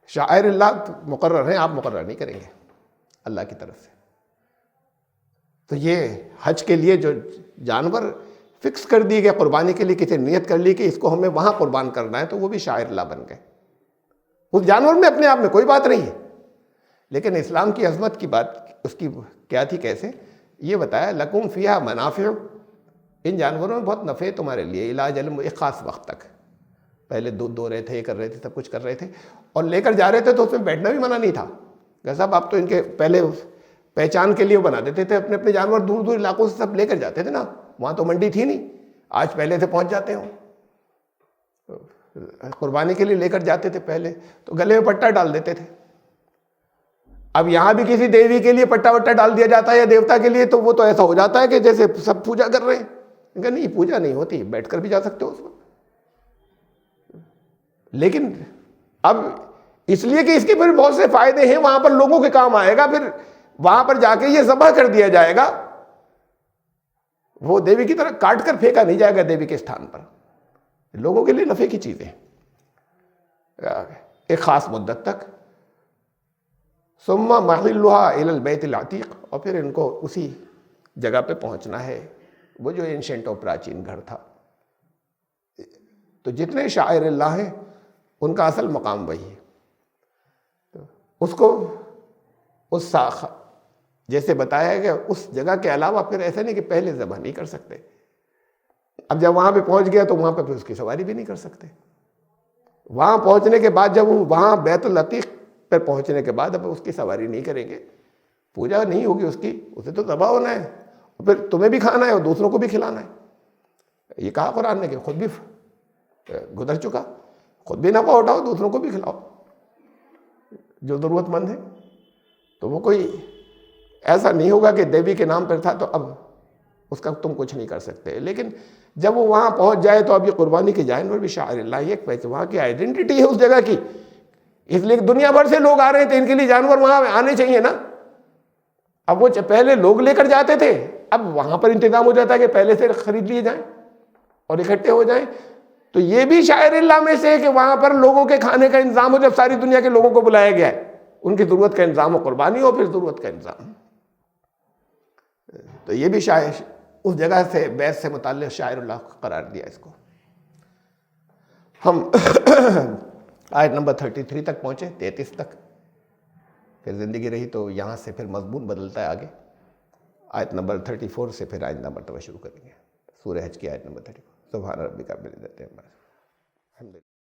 शायरिल्लाह मुकर्रर हैं, आप मुकर्रर नहीं करेंगे अल्लाह की तरफ से। तो ये हज के लिए जो जानवर फिक्स कर दिए गए कुर्बानी के लिए, किसी नियत कर ली कि इसको हमें वहां कुर्बान करना है, तो वो भी शायरिल्लाह बन गए। उस जानवर में अपने आप में कोई बात नहीं है, लेकिन इस्लाम की अजमत की बात उसकी क्या थी, कैसे ये बताया, लकुम फिहा मनाफिउ, इन जानवरों में बहुत नफ़े तुम्हारे लिए, इलाज एक ख़ास वक्त तक। पहले दूध दो रहे थे, ये कर रहे थे, सब कुछ कर रहे थे, और लेकर जा रहे थे तो उसमें बैठना भी मना नहीं था। साहब आप तो इनके पहले पहचान के लिए बना देते थे, अपने अपने जानवर दूर दूर इलाकों से सब लेकर जाते थे ना, वहाँ तो मंडी थी नहीं, आज पहले से पहुँच जाते हो, कुर्बानी के लिए लेकर जाते थे पहले, तो गले में पट्टा डाल देते थे। अब यहाँ भी किसी देवी के लिए पट्टा वट्टा डाल दिया जाता है या देवता के लिए, तो वो तो ऐसा हो जाता है कि जैसे सब पूजा कर रहे हैं। इनका नहीं, पूजा नहीं होती, बैठकर भी जा सकते हो उसमें। लेकिन अब इसलिए कि इसके फिर बहुत से फायदे हैं, वहां पर लोगों के काम आएगा, फिर वहां पर जाके ये ज़बह कर दिया जाएगा, वो देवी की तरह काट कर फेंका नहीं जाएगा देवी के स्थान पर, लोगों के लिए नफे की चीजें एक खास मुद्दत तक। सुम्मा महिल्लुहा इलल बैतिल अतीक, और फिर इनको उसी जगह पे पहुंचना है, वो जो एंशिएंट और प्राचीन घर था। तो जितने शायरिल्लाह हैं उनका असल मकाम वही है। तो उसको उस जैसे बताया गया उस जगह के अलावा फिर ऐसा नहीं कि पहले ज़बह नहीं कर सकते। अब जब वहाँ पे पहुँच गया तो वहाँ पे फिर उसकी सवारी भी नहीं कर सकते। वहाँ पहुँचने के बाद जब वो वहाँ बैतुल अतीक पर पहुँचने के बाद अब उसकी सवारी नहीं करेंगे, पूजा नहीं होगी उसकी, उसे तो ज़बह होना है, और फिर तुम्हें भी खाना है और दूसरों को भी खिलाना है। ये कहा कुरान ने कि खुद भी गुजर चुका, खुद भी नफा उठाओ, दूसरों को भी खिलाओ जो ज़रूरतमंद है। तो वो कोई ऐसा नहीं होगा कि देवी के नाम पर था तो अब उसका तुम कुछ नहीं कर सकते। लेकिन जब वो वहाँ पहुँच जाए तो अब ये कुर्बानी के जानवर भी शायरिल्लाह, एक पैसे वहाँ की आइडेंटिटी है उस जगह की, इसलिए दुनिया भर से लोग आ रहे थे, इनके लिए जानवर वहाँ आने चाहिए ना। अब वो पहले लोग लेकर जाते थे, अब वहाँ पर इंतजाम हो जाता है कि पहले से खरीद लिए जाएं और इकट्ठे हो जाएं। तो ये भी शायरिल्लाह में से है कि वहाँ पर लोगों के खाने का इंतजाम हो, जब सारी दुनिया के लोगों को बुलाया गया है, उनकी ज़रूरत का इंतजाम हो, कुर्बानी हो, फिर ज़रूरत का इंतजाम। तो ये भी शायर उस जगह से बैत से मुताल्लिक़ शायरुल्लाह करार दिया इसको। हम आयत नंबर 33 तक पहुँचे, 33 तक, फिर ज़िंदगी रही तो यहाँ से फिर मज़मून बदलता है आगे। आयत नंबर 34 से फिर आइंदा मरतबा शुरू करेंगे सूरह हज की आयत नंबर 34। सुभान रब्बिका रब्बिल इज़्ज़ति अम्मा यसिफून।